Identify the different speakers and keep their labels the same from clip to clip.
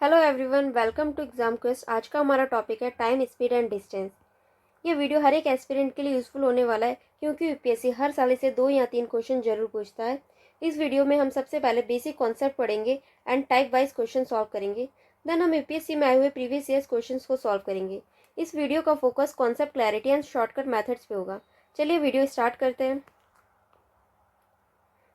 Speaker 1: Hello everyone, welcome to exam quest. आज का हमारा टॉपिक है टाइम, स्पीड एंड डिस्टेंस। ये वीडियो हर एक एस्पिरेंट के लिए यूजफुल होने वाला है क्योंकि यूपीएससी हर साल इसे 2 या 3 क्वेश्चन जरूर पूछता है। इस वीडियो में हम सबसे पहले बेसिक कॉन्सेप्ट पढ़ेंगे and type wise question solve करेंगे। देन हम यूपीएससी में आए हुए प्रीवियस ईयर्स क्वेश्चन को सॉल्व करेंगे। इस वीडियो का focus concept clarity and shortcut methods पे होगा। चलिए वीडियो स्टार्ट करते हैं।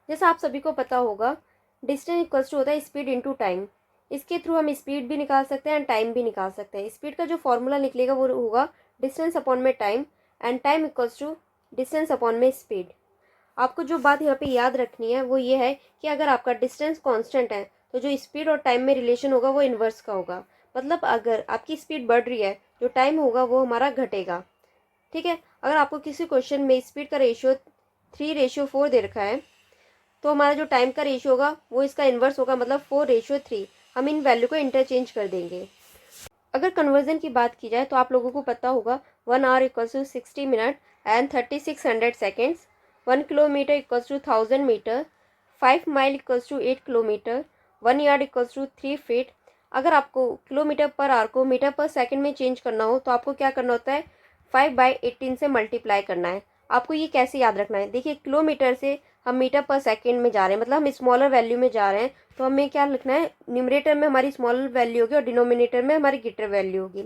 Speaker 1: जैसा आप सभी को पता होगा, डिस्टेंस इक्वल्स टू होता है स्पीड इनटू टाइम। इसके थ्रू हम स्पीड भी निकाल सकते हैं एंड टाइम भी निकाल सकते हैं। स्पीड का जो फॉर्मूला निकलेगा वो होगा डिस्टेंस अपॉन में time and time equals to distance upon में स्पीड। आपको जो बात यहाँ पे याद रखनी है वो ये है कि अगर आपका डिस्टेंस कांस्टेंट है तो जो स्पीड और टाइम में रिलेशन होगा वो इन्वर्स का होगा। मतलब अगर आपकी स्पीड बढ़ रही है, जो टाइम होगा वो हमारा घटेगा। ठीक है। अगर आपको किसी क्वेश्चन में स्पीड का रेशियो 3:4 दे रखा है तो हमारा जो टाइम का रेशियो होगा वो इसका इन्वर्स होगा, मतलब 4:3। हम इन वैल्यू को इंटरचेंज कर देंगे। अगर कन्वर्जन की बात की जाए तो आप लोगों को पता होगा 1 hour equals to 60 minute and 3600 seconds. 1 kilometre equals to 1000 metre. 5 mile equals to 8 kilometre. 1 yard equals to 3 feet. अगर आपको किलोमीटर पर आवर को मीटर पर सेकेंड में चेंज करना हो तो आपको क्या करना होता है, 5/18 से मल्टीप्लाई करना है। आपको ये कैसे याद रखना है, देखिए किलोमीटर से हम मीटर पर सेकेंड में जा रहे हैं, मतलब हम स्मॉलर वैल्यू में जा रहे हैं, तो हमें क्या लिखना है, न्यूमरेटर में हमारी स्मॉलर वैल्यू होगी और डिनोमिनेटर में हमारी ग्रेटर वैल्यू होगी।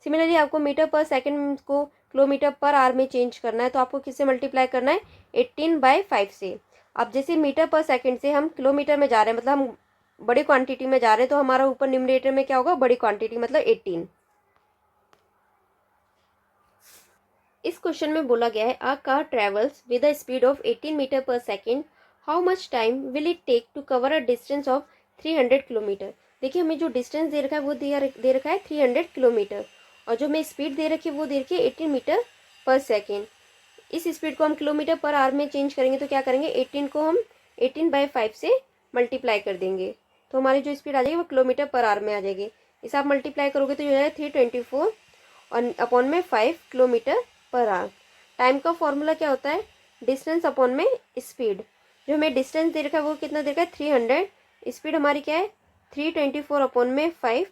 Speaker 1: सिमिलरली आपको मीटर पर सेकेंड को किलोमीटर पर आवर में चेंज करना है तो आपको किससे मल्टीप्लाई करना है, 18/5 से। अब जैसे मीटर पर सेकेंड से हम किलोमीटर में जा रहे हैं, मतलब हम बड़ी क्वांटिटी में जा रहे हैं, तो हमारा ऊपर न्यूमरेटर में क्या होगा, बड़ी क्वांटिटी मतलब 18। इस क्वेश्चन में बोला गया है a car travels with a speed of 18 metre per second, how much time will it take to cover a distance of 300 kilometre. देखिए हमें जो डिस्टेंस दे रखा है वो दे रखा है 300 किलोमीटर और जो हमें स्पीड दे रखी है वो दे रखी है 18 मीटर पर सेकेंड। इस स्पीड को हम किलोमीटर पर आवर में चेंज करेंगे तो क्या करेंगे, 18 को हम 18/5 से मल्टीप्लाई कर देंगे तो हमारी जो स्पीड आ जाएगी वो किलोमीटर पर आवर में आ जाएगी। इसे आप मल्टीप्लाई करोगे तो ये हो जाएगा 324 और अपॉन में 5 किलोमीटर पर आवर। टाइम का फॉर्मूला क्या होता है, डिस्टेंस अपॉन में स्पीड। जो हमें डिस्टेंस दे रखा है वो कितना दे रखा है, 300। स्पीड हमारी क्या है, 324 अपॉन में 5।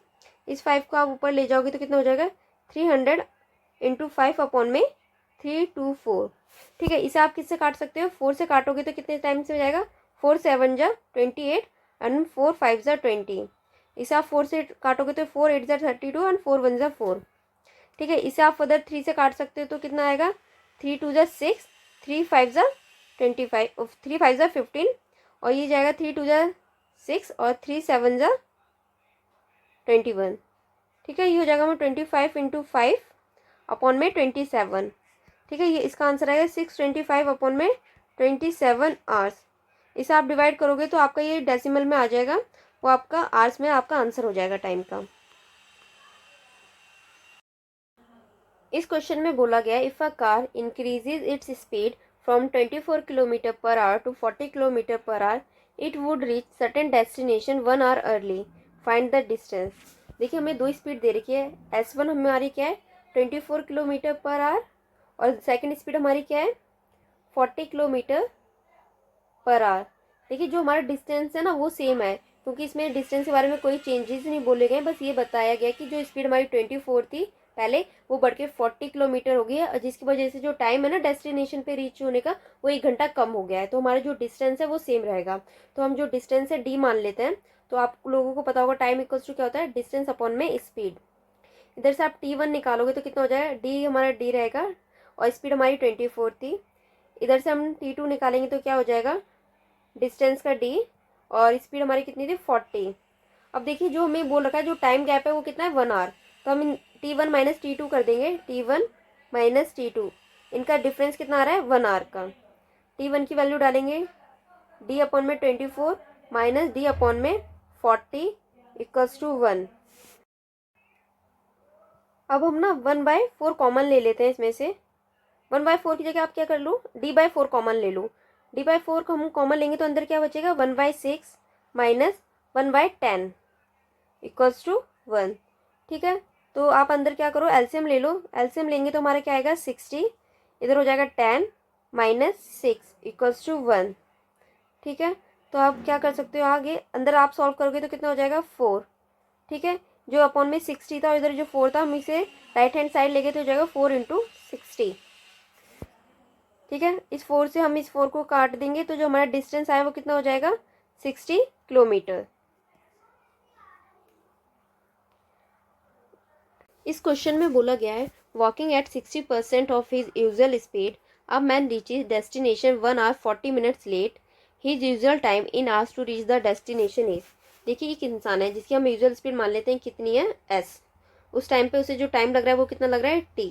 Speaker 1: इस 5 को आप ऊपर ले जाओगे तो कितना हो जाएगा, 300 इंटू 5 अपॉन में 324। ठीक है, इसे आप किससे काट सकते हो, 4 से काटोगे तो कितने टाइम से हो जाएगा, 4 7 जा 28 एंड 4 5 जा 20। इसे आप 4 से काटोगे तो 4 8 जा 32 एंड 4 1 जा 4। ठीक है, इसे आप फर्दर 3 से काट सकते हो तो कितना आएगा, 3 2 जा 6, 3 5 जा 25, 3 5 जा 15 और ये जाएगा 3 2 जा 6 और 3 7 जा 21। ठीक है, ये हो जाएगा 25 इंटू 5 अपॉन में 27। ठीक है, ये इसका आंसर आएगा 625 अपॉन में 27 आवर्स। इसे आप डिवाइड करोगे तो आपका ये डेसिमल में आ जाएगा, वो आपका आवर्स में आपका आंसर हो जाएगा टाइम का। इस क्वेश्चन में बोला गया if a car increases its speed from 24 kilometre per hour to 40 kilometre per hour, it would reach certain destination 1 hour early, find the distance. देखिए हमें दो स्पीड दे रखी है, S1 हमारी क्या है 24 किलोमीटर पर आवर और सेकंड स्पीड हमारी क्या है 40 किलोमीटर पर आवर। देखिए जो हमारा डिस्टेंस है ना वो सेम है क्योंकि इसमें डिस्टेंस के बारे में कोई चेंजेस नहीं बोले गए, बस ये बताया गया कि जो स्पीड हमारी 24 थी पहले वो बढ़ के 40 किलोमीटर हो गई है और जिसकी वजह से जो टाइम है ना डेस्टिनेशन पे रीच होने का वो 1 घंटा कम हो गया है, तो हमारा जो डिस्टेंस है वो सेम रहेगा। तो हम जो डिस्टेंस है डी मान लेते हैं। तो आप लोगों को पता होगा टाइम इक्वल्स टू क्या होता है, डिस्टेंस अपॉन में स्पीड। इधर से आप T1 निकालोगे तो कितना हो जाएगा, डी हमारा डी रहेगा और स्पीड हमारी 24 थी। इधर से हम T2 निकालेंगे तो क्या हो जाएगा, डिस्टेंस का डी और स्पीड हमारी कितनी थी 40। अब देखिए जो हमें बोल रखा है जो टाइम गैप है वो कितना है 1 आवर, तो हम T1 माइनस T2 कर देंगे, T1 माइनस T2। इनका डिफरेंस कितना आ रहा है 1 आवर का। T1 की वैल्यू डालेंगे, D अपॉन में 24 माइनस D अपॉन में 40 इक्वल्स टू 1। अब हम ना 1/4 कॉमन ले लेते हैं इसमें से। 1/4 की जगह आप क्या कर लो, D/4 कॉमन ले लो। D/4 को हम कॉमन लेंगे तो अंदर क्या बचेगा 1/6 माइनस 1/10 इक्वल्स टू 1। ठीक है, तो आप अंदर क्या करो एलसीएम ले लो। एलसीएम लेंगे तो हमारा क्या आएगा 60, इधर हो जाएगा 10 माइनस 6 इक्वल्स टू 1। ठीक है, तो आप क्या कर सकते हो आगे, अंदर आप सॉल्व करोगे तो कितना हो जाएगा 4। ठीक है, जो अपॉन में 60 था और इधर जो 4 था हम इसे राइट हैंड साइड लेके तो हो जाएगा 4 इंटू 60। ठीक है, इस 4 से हम इस 4 को काट देंगे तो जो हमारा डिस्टेंस आया वो कितना हो जाएगा 60 किलोमीटर। इस क्वेश्चन में बोला गया है walking at 60% of his usual speed a man reaches destination 1 hour 40 minutes late, his usual time in hours to reach the destination is. देखिए एक इंसान है जिसकी हम यूजुअल स्पीड मान लेते हैं कितनी है एस, उस टाइम पे उसे जो टाइम लग रहा है वो कितना लग रहा है टी।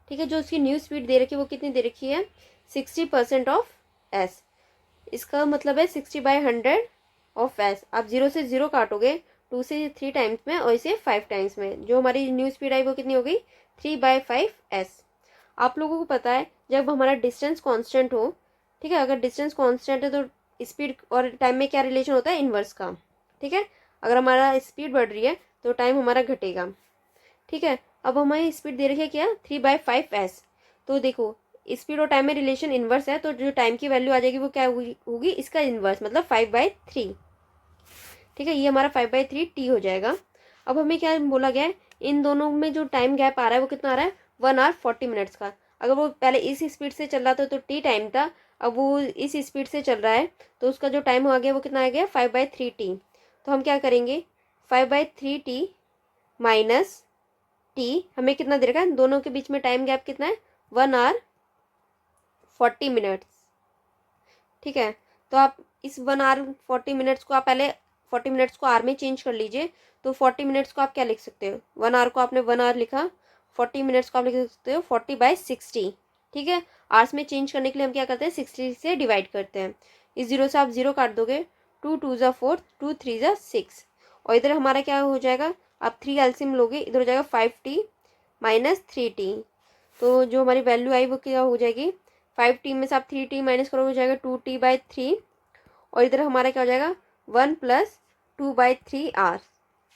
Speaker 1: ठीक है, जो उसकी न्यू स्पीड दे रखी है वो कितनी दे रखी है 60% ऑफ एस। इसका मतलब है 60/100 ऑफ एस। आप 0 से 0 काटोगे 2 से 3 टाइम्स में और इसे 5 टाइम्स में, जो हमारी न्यू स्पीड आई वो कितनी हो गई 3/5 एस। आप लोगों को पता है जब हमारा डिस्टेंस कांस्टेंट हो, ठीक है, अगर डिस्टेंस कांस्टेंट है तो स्पीड और टाइम में क्या रिलेशन होता है इनवर्स का। ठीक है, अगर हमारा स्पीड बढ़ रही है तो टाइम हमारा घटेगा। ठीक है, अब हमारी स्पीड दे रखी है क्या 3/5 एस। तो देखो स्पीड और टाइम में रिलेशन इनवर्स है तो जो टाइम की वैल्यू आ जाएगी वो क्या होगी इसका इनवर्स, मतलब 5/3। ठीक है, ये हमारा 5/3 टी हो जाएगा। अब हमें क्या बोला गया है इन दोनों में जो टाइम गैप आ रहा है वो कितना आ रहा है 1 आवर 40 मिनट्स का। अगर वो पहले इस स्पीड से चल रहा था तो टी टाइम था, अब वो इस स्पीड से चल रहा है तो उसका जो टाइम आ गया वो कितना आ गया 5/3 टी। तो हम क्या करेंगे 5/3 टी माइनस टी हमें कितना दे रखा है, दोनों के बीच में टाइम गैप कितना है 1 आवर 40 मिनट्स। ठीक है, तो आप इस 1 आवर 40 मिनट्स को आप पहले 40 मिनट्स को आर में चेंज कर लीजिए। तो 40 मिनट्स को आप क्या लिख सकते हो, 1 आवर को आपने 1 आवर लिखा, 40 मिनट्स को आप लिख सकते हो 40/60। ठीक है, आवर्स में चेंज करने के लिए हम क्या करते हैं 60 से डिवाइड करते हैं। इस 0 से आप 0 काट दोगे, 2 2 ज़ा 4, 2 3 ज़ा 6 और इधर हमारा क्या हो जाएगा, आप 3 एलसीएम लोगे, इधर हो जाएगा 5t माइनस 3t। तो जो हमारी वैल्यू आई वो क्या हो जाएगी 5t में से आप 3t माइनस करोगे हो जाएगा 2t/3 और इधर हमारा क्या हो जाएगा 1 + 2/3 आर।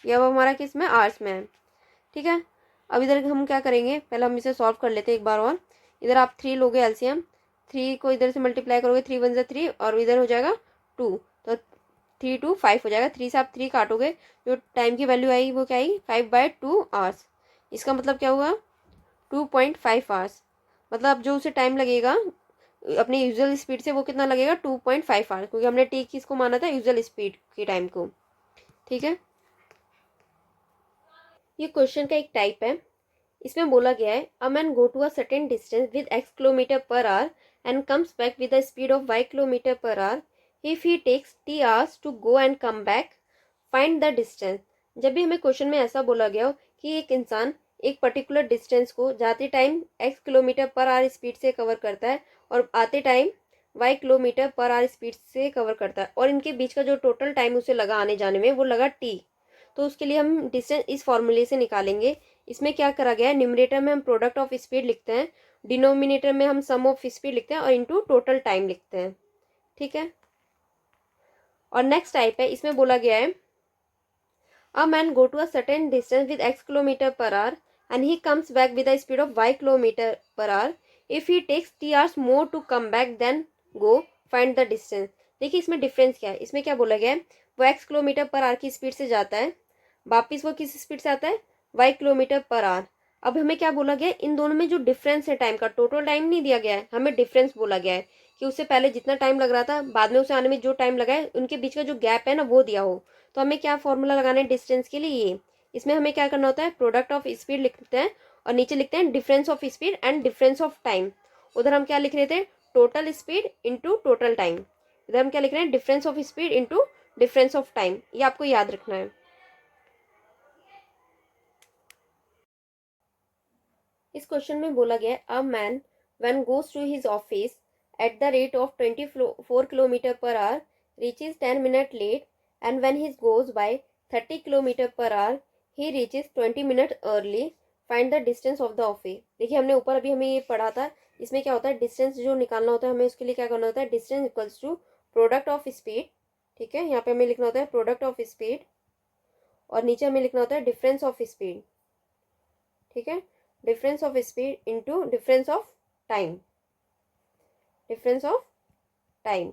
Speaker 1: ये अब हमारा किस में आर्स में है। ठीक है, अब इधर हम क्या करेंगे पहले हम इसे सॉल्व कर लेते हैं एक बार और। इधर आप 3 लोगे एलसीएम, 3 को इधर से मल्टीप्लाई करोगे 3 1 ज़ा 3 और इधर हो जाएगा 2, तो 3 2 5 हो जाएगा। 3 से आप 3 काटोगे, जो टाइम की वैल्यू आई वो क्या आई 5/2 आवर्स। इसका मतलब क्या हुआ 2.5 आवर्स। मतलब जो उसे टाइम लगेगा अपनी यूजुअल स्पीड से वो कितना लगेगा 2.5 आवर्स, क्योंकि हमने टी किसको माना था यूजुअल स्पीड के टाइम को। ठीक है, ये क्वेश्चन का एक टाइप है। इसमें बोला गया है a man go to a certain distance with x kilometre per hour and comes back with the speed of y kilometre per hour, if he takes t hours to go and come back, find the distance. जब भी हमें question में ऐसा बोला गया हो कि एक इंसान एक पर्टिकुलर डिस्टेंस को जाते time x kilometre per our speed से कवर करता है और आते time y kilometre per our speed से कवर करता है और इनके बीच का जो टोटल टाइम उसे लगा आने जाने में वो लगा t, तो उसके लिए हम डिस्टेंस इस फॉर्मूले से निकालेंगे। इसमें क्या करा गया है न्यूमरेटर में हम प्रोडक्ट ऑफ स्पीड लिखते हैं, डिनोमिनेटर में हम सम ऑफ स्पीड लिखते हैं और इनटू टोटल टाइम लिखते हैं। ठीक है, और नेक्स्ट टाइप है, इसमें बोला गया है a man go to a certain distance with x kilometer per hour and he comes back with a speed of y kilometer per hour, if he takes t hours more to come back then go, find the distance। देखिए इसमें difference क्या है, इसमें क्या बोला गया है वो x किलोमीटर पर आवर की स्पीड से जाता है, वापिस वो किस स्पीड से आता है y किलोमीटर पर आवर। अब हमें क्या बोला गया है इन दोनों में जो डिफरेंस है टाइम का, टोटल टाइम नहीं दिया गया है, हमें डिफरेंस बोला गया है कि उससे पहले जितना टाइम लग रहा था बाद में उसे आने में जो टाइम लगा है उनके बीच का जो गैप है ना वो दिया हो। तो हमें क्या फॉर्मूला लगाना है डिस्टेंस के लिए ये, इसमें हमें क्या करना होता है प्रोडक्ट ऑफ स्पीड लिखते हैं और नीचे लिखते हैं difference of speed and difference of time. उधर हम क्या लिख रहे थे total speed into total time, इधर हम क्या लिख रहे हैं difference of speed into difference of time, ये आपको याद रखना है। इस क्वेश्चन में बोला गया a man when goes to his office at the rate of 24 kilometre per hour reaches 10 minute late and when he goes by 30 kilometre per hour he reaches 20 minute early, find the distance of the office. देखिए हमने ऊपर अभी हमें ये पढ़ा था, इसमें क्या होता है डिस्टेंस जो निकालना होता है हमें उसके लिए क्या करना होता है distance equals to product of speed. ठीक है, यहाँ पे हमें लिखना होता है प्रोडक्ट ऑफ स्पीड और नीचे हमें लिखना होता है डिफरेंस ऑफ स्पीड। ठीक है, difference of speed into difference of time, difference of time.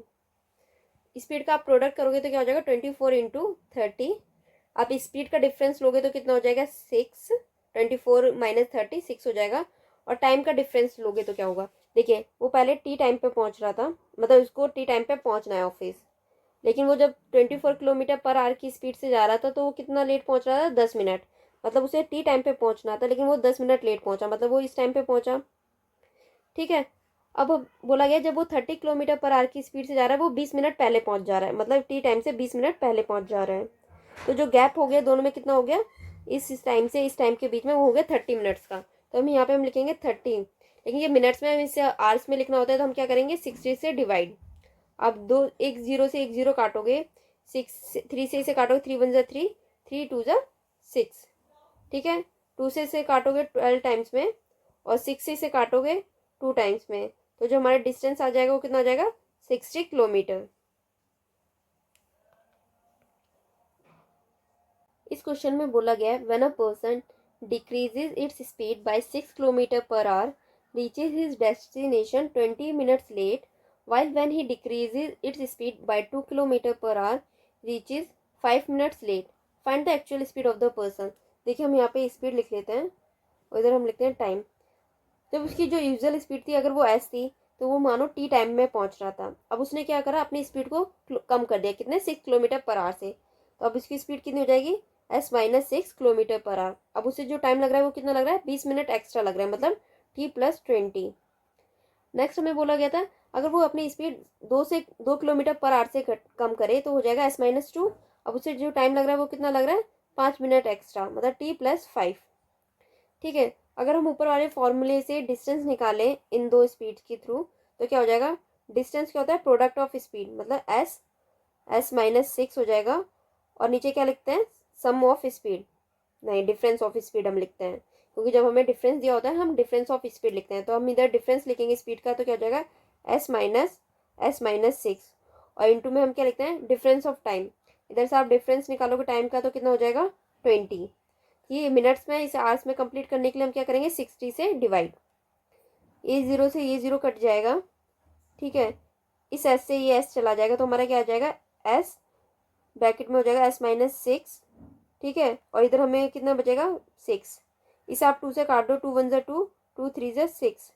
Speaker 1: Speed का आप प्रोडक्ट करोगे तो क्या हो जाएगा 24 इंटू 30 आप स्पीड का डिफरेंस लोगे तो कितना हो जाएगा 6, 24 माइनस 30 6 हो जाएगा। और टाइम का डिफरेंस लोगे तो क्या होगा, देखिए वो पहले टी टाइम पे पहुंच रहा था, मतलब उसको टी टाइम पे पहुंचना है ऑफिस, लेकिन वो जब 24 किलोमीटर पर आवर की स्पीड से जा रहा था तो वो कितना लेट पहुंच रहा था, 10 मिनट। मतलब उसे टी टाइम पे पहुंचना था लेकिन वो 10 मिनट लेट पहुंचा, मतलब वो इस टाइम पे पहुंचा। ठीक है। अब बोला गया जब वो 30 किलोमीटर पर आवर की स्पीड से जा रहा है वो 20 मिनट पहले पहुंच जा रहा है, मतलब टी टाइम से 20 मिनट पहले पहुंच जा रहा है। तो जो गैप हो गया दोनों में कितना हो गया, इस टाइम से इस टाइम के बीच में वो हो गया 30 मिनट्स का। तो हम यहाँ पे हम लिखेंगे 30, लेकिन ये मिनट्स में हम इसे आवर्स में लिखना होता है तो हम क्या करेंगे 60 से डिवाइड। आप दो एक जीरो से एक जीरो काटोगे, 6 3 से इसे काटोगे, 3 1 जा 3, 3 2 जा 6। ठीक है। 2 से इसे काटोगे 12 टाइम्स में, और 6 से इसे काटोगे 2 टाइम्स में, तो जो हमारा डिस्टेंस आ जाएगा वो कितना आ जाएगा 60 किलोमीटर। इस क्वेश्चन में बोला गया है when a person decreases its speed by 6 kilometre per hour reaches his destination 20 minutes late, while when he decreases its speed by 2 kilometer per hour reaches 5 minutes late. Find the actual speed of the person. देखिए हम यहाँ पे speed लिख लेते हैं और इधर हम लिखते हैं टाइम। जब उसकी जो यूजुअल स्पीड थी अगर वो एस थी तो वो मानो टी टाइम में पहुंच रहा था। अब उसने क्या करा, अपनी स्पीड को कम कर दिया, कितने 6 किलोमीटर पर आवर से। तो अब उसकी स्पीड कितनी हो जाएगी, S - 6 किलोमीटर पर आवर। अब उसे जो टाइम लग रहा है वो कितना लग रहा है, 20 मिनट एक्स्ट्रा लग रहा है, मतलब T+20। नेक्स्ट हमें बोला गया था अगर वो अपनी स्पीड 2 किलोमीटर पर आवर से कम करे तो हो जाएगा S - 2। अब उसे जो टाइम लग रहा है वो कितना लग रहा है, 5 मिनट एक्स्ट्रा, मतलब T+5। ठीक है। अगर हम ऊपर वाले फॉर्मूले से डिस्टेंस निकालें इन दो स्पीड के थ्रू तो क्या हो जाएगा, डिस्टेंस क्या होता है, प्रोडक्ट ऑफ स्पीड, मतलब S - 6 हो जाएगा। और नीचे क्या लिखते हैं, सम ऑफ स्पीड, नहीं डिफरेंस ऑफ स्पीड हम लिखते हैं, क्योंकि जब हमें डिफरेंस दिया होता है हम डिफरेंस ऑफ स्पीड लिखते हैं। तो हम इधर डिफरेंस लिखेंगे स्पीड का तो क्या हो जाएगा S - 6। और इंटू में हम क्या लिखते हैं, डिफरेंस ऑफ टाइम। इधर से आप डिफरेंस निकालोगे टाइम का तो कितना हो जाएगा 20। ये मिनट्स में, इसे आवर्स में कंप्लीट करने के लिए हम क्या करेंगे 60 से डिवाइड। ये जीरो से ये जीरो कट जाएगा। ठीक है। इस एस से ये एस चला जाएगा तो हमारा क्या आ जाएगा, एस ब्रैकेट में हो जाएगा S - 6। ठीक है। और इधर हमें कितना बचेगा 6। इसे आप 2 से काट दो, 2 1 जा 2, 2 3 जा 6।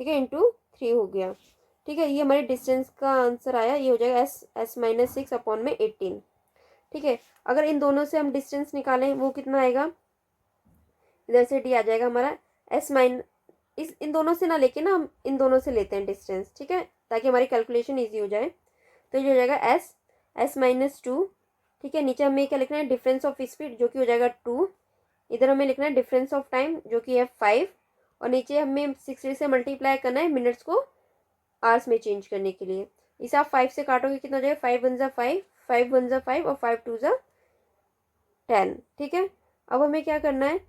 Speaker 1: ठीक है, इंटू 3 हो गया। ठीक है, ये हमारे डिस्टेंस का आंसर आया, ये हो जाएगा S - 6/18। ठीक है। अगर इन दोनों से हम डिस्टेंस निकालें वो कितना आएगा, इधर से डी आ जाएगा हमारा एस माइन, इस इन दोनों से ना लेके ना हम इन दोनों से लेते हैं डिस्टेंस। ठीक है, ताकि हमारी कैलकुलेशन ईजी हो जाए। तो ये हो जाएगा S - 2। ठीक है। नीचे हमें क्या लिखना है, डिफरेंस ऑफ स्पीड जो कि हो जाएगा 2। इधर हमें लिखना है डिफरेंस ऑफ टाइम जो कि है 5। और नीचे हमें 60 से मल्टीप्लाई करना है मिनट्स को आवर्स में चेंज करने के लिए। इसे आप 5 से काटोगे कितना हो जाएगा, 5 1 जा 5, 5 1 जा 5 और 5 2 जा 10। ठीक है। अब हमें क्या करना है,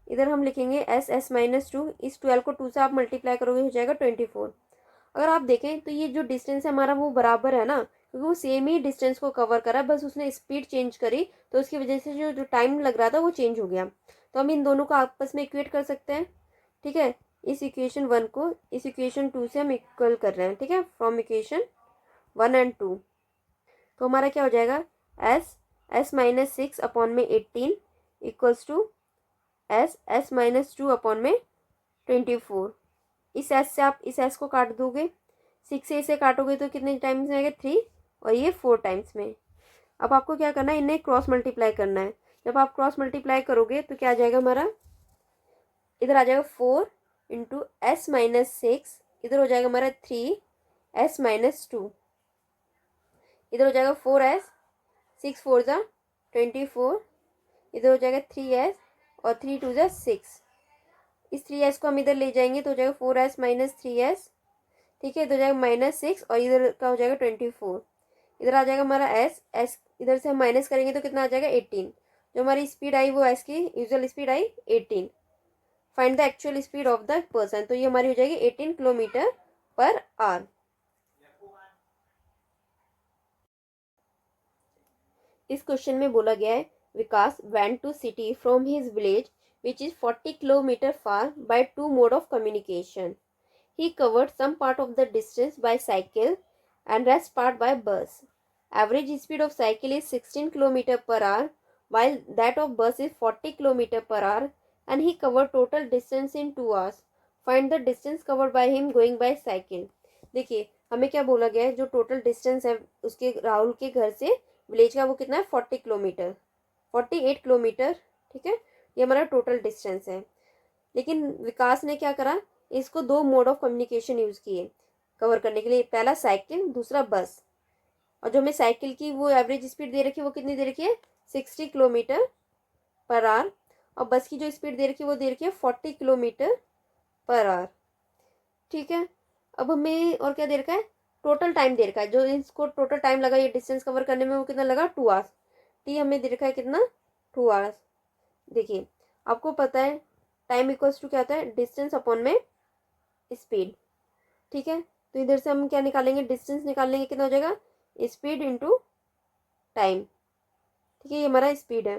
Speaker 1: इधर हम लिखेंगे S - 2। इस 12 को 2 से आप मल्टीप्लाई करोगे हो जाएगा 24। अगर आप देखें तो ये जो डिस्टेंस है हमारा वो बराबर है ना, क्योंकि वो सेम ही डिस्टेंस को कवर करा, बस उसने स्पीड चेंज करी तो उसकी वजह से जो जो टाइम लग रहा था वो चेंज हो गया। तो हम इन दोनों को आपस में इक्वेट कर सकते हैं। ठीक है। इस इक्वेशन 1 को इस इक्वेशन 2 से हम इक्वल कर रहे हैं। ठीक है, फ्रॉम इक्वेशन 1 एंड 2। तो हमारा क्या हो जाएगा, S - 6/18 इक्वल्स टू S - 2/24। इस एस से आप इस एस को काट दोगे, 6 से इसे काटोगे तो कितने टाइम्स में आएगा 3, और ये 4 टाइम्स में। अब आपको क्या करना है, इन्हें क्रॉस मल्टीप्लाई करना है। जब आप क्रॉस मल्टीप्लाई करोगे तो क्या आ जाएगा हमारा, इधर आ जाएगा 4 इंटू S - 6, इधर हो जाएगा हमारा 3S - 2, इधर हो जाएगा 4S, 6 4 जा 24, इधर हो जाएगा 3S और 3 2 जा 6। इस 3S को हम इधर ले जाएंगे तो हो जाएगा 4S - 3S। ठीक है, तो हो जाएगा -6 और इधर का हो जाएगा 24। इधर आ जाएगा हमारा S इधर से हम माइनस करेंगे तो कितना आ जाएगा 18। जो हमारी स्पीड आई वो S की usual speed I 18। Find the actual speed of the person, तो ये हमारी हो जाएगी 18 किलोमीटर पर आवर। इस क्वेश्चन में बोला गया है Vikas went to city from his village which is 40 kilometre far by 2 mode of communication. He covered some part of the distance by cycle and rest part by bus. Average speed of cycle is 16 km per hour while that of bus is 40 kilometre per our and he covered total distance in 2 hours. Find the distance covered by him going by cycle. देखिए हमें क्या बोला गया है, जो total distance है उसके राहुल के घर से विलेज का वो कितना है 40 किलोमीटर, 48 किलोमीटर, ठीक है, ये हमारा टोटल डिस्टेंस है। लेकिन विकास ने क्या करा, इसको दो मोड ऑफ कम्युनिकेशन यूज़ किए कवर करने के लिए, पहला साइकिल, दूसरा बस। और जो हमें साइकिल की वो एवरेज स्पीड दे रखी है वो कितनी दे रखी है 60 किलोमीटर पर आवर, और बस की जो स्पीड दे रखी है वो दे रखी है 40 किलोमीटर पर आवर, ठीक है। अब हमें और क्या दे रखा है, टोटल टाइम दे रखा है, जो इसको टोटल टाइम लगा ये डिस्टेंस कवर करने में वो कितना लगा 2 आवर्स। टी हमें दे रखा है कितना 2 आवर्स। देखिए आपको पता है टाइम इक्वल्स टू क्या होता है, डिस्टेंस अपॉन में स्पीड, ठीक है। तो इधर से हम क्या निकालेंगे, डिस्टेंस निकालेंगे, कितना हो जाएगा स्पीड इंटू टाइम, ठीक है, ये हमारा स्पीड है।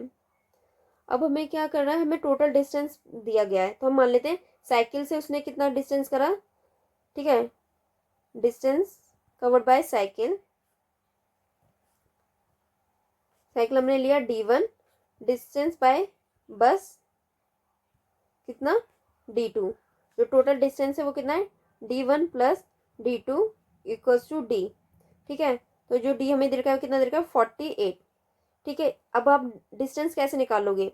Speaker 1: अब हमें क्या करना है, हमें टोटल डिस्टेंस दिया गया है, तो हम मान लेते हैं साइकिल से उसने कितना डिस्टेंस करा, ठीक है, distance covered by cycle, cycle हमने लिया D1, डिस्टेंस बाय बस कितना D2, जो टोटल डिस्टेंस है वो कितना है D1 plus D2 equals to D, ठीक है। तो जो D हमें दे रखा है कितना दे रखा है 48, ठीक है। अब आप डिस्टेंस कैसे निकालोगे,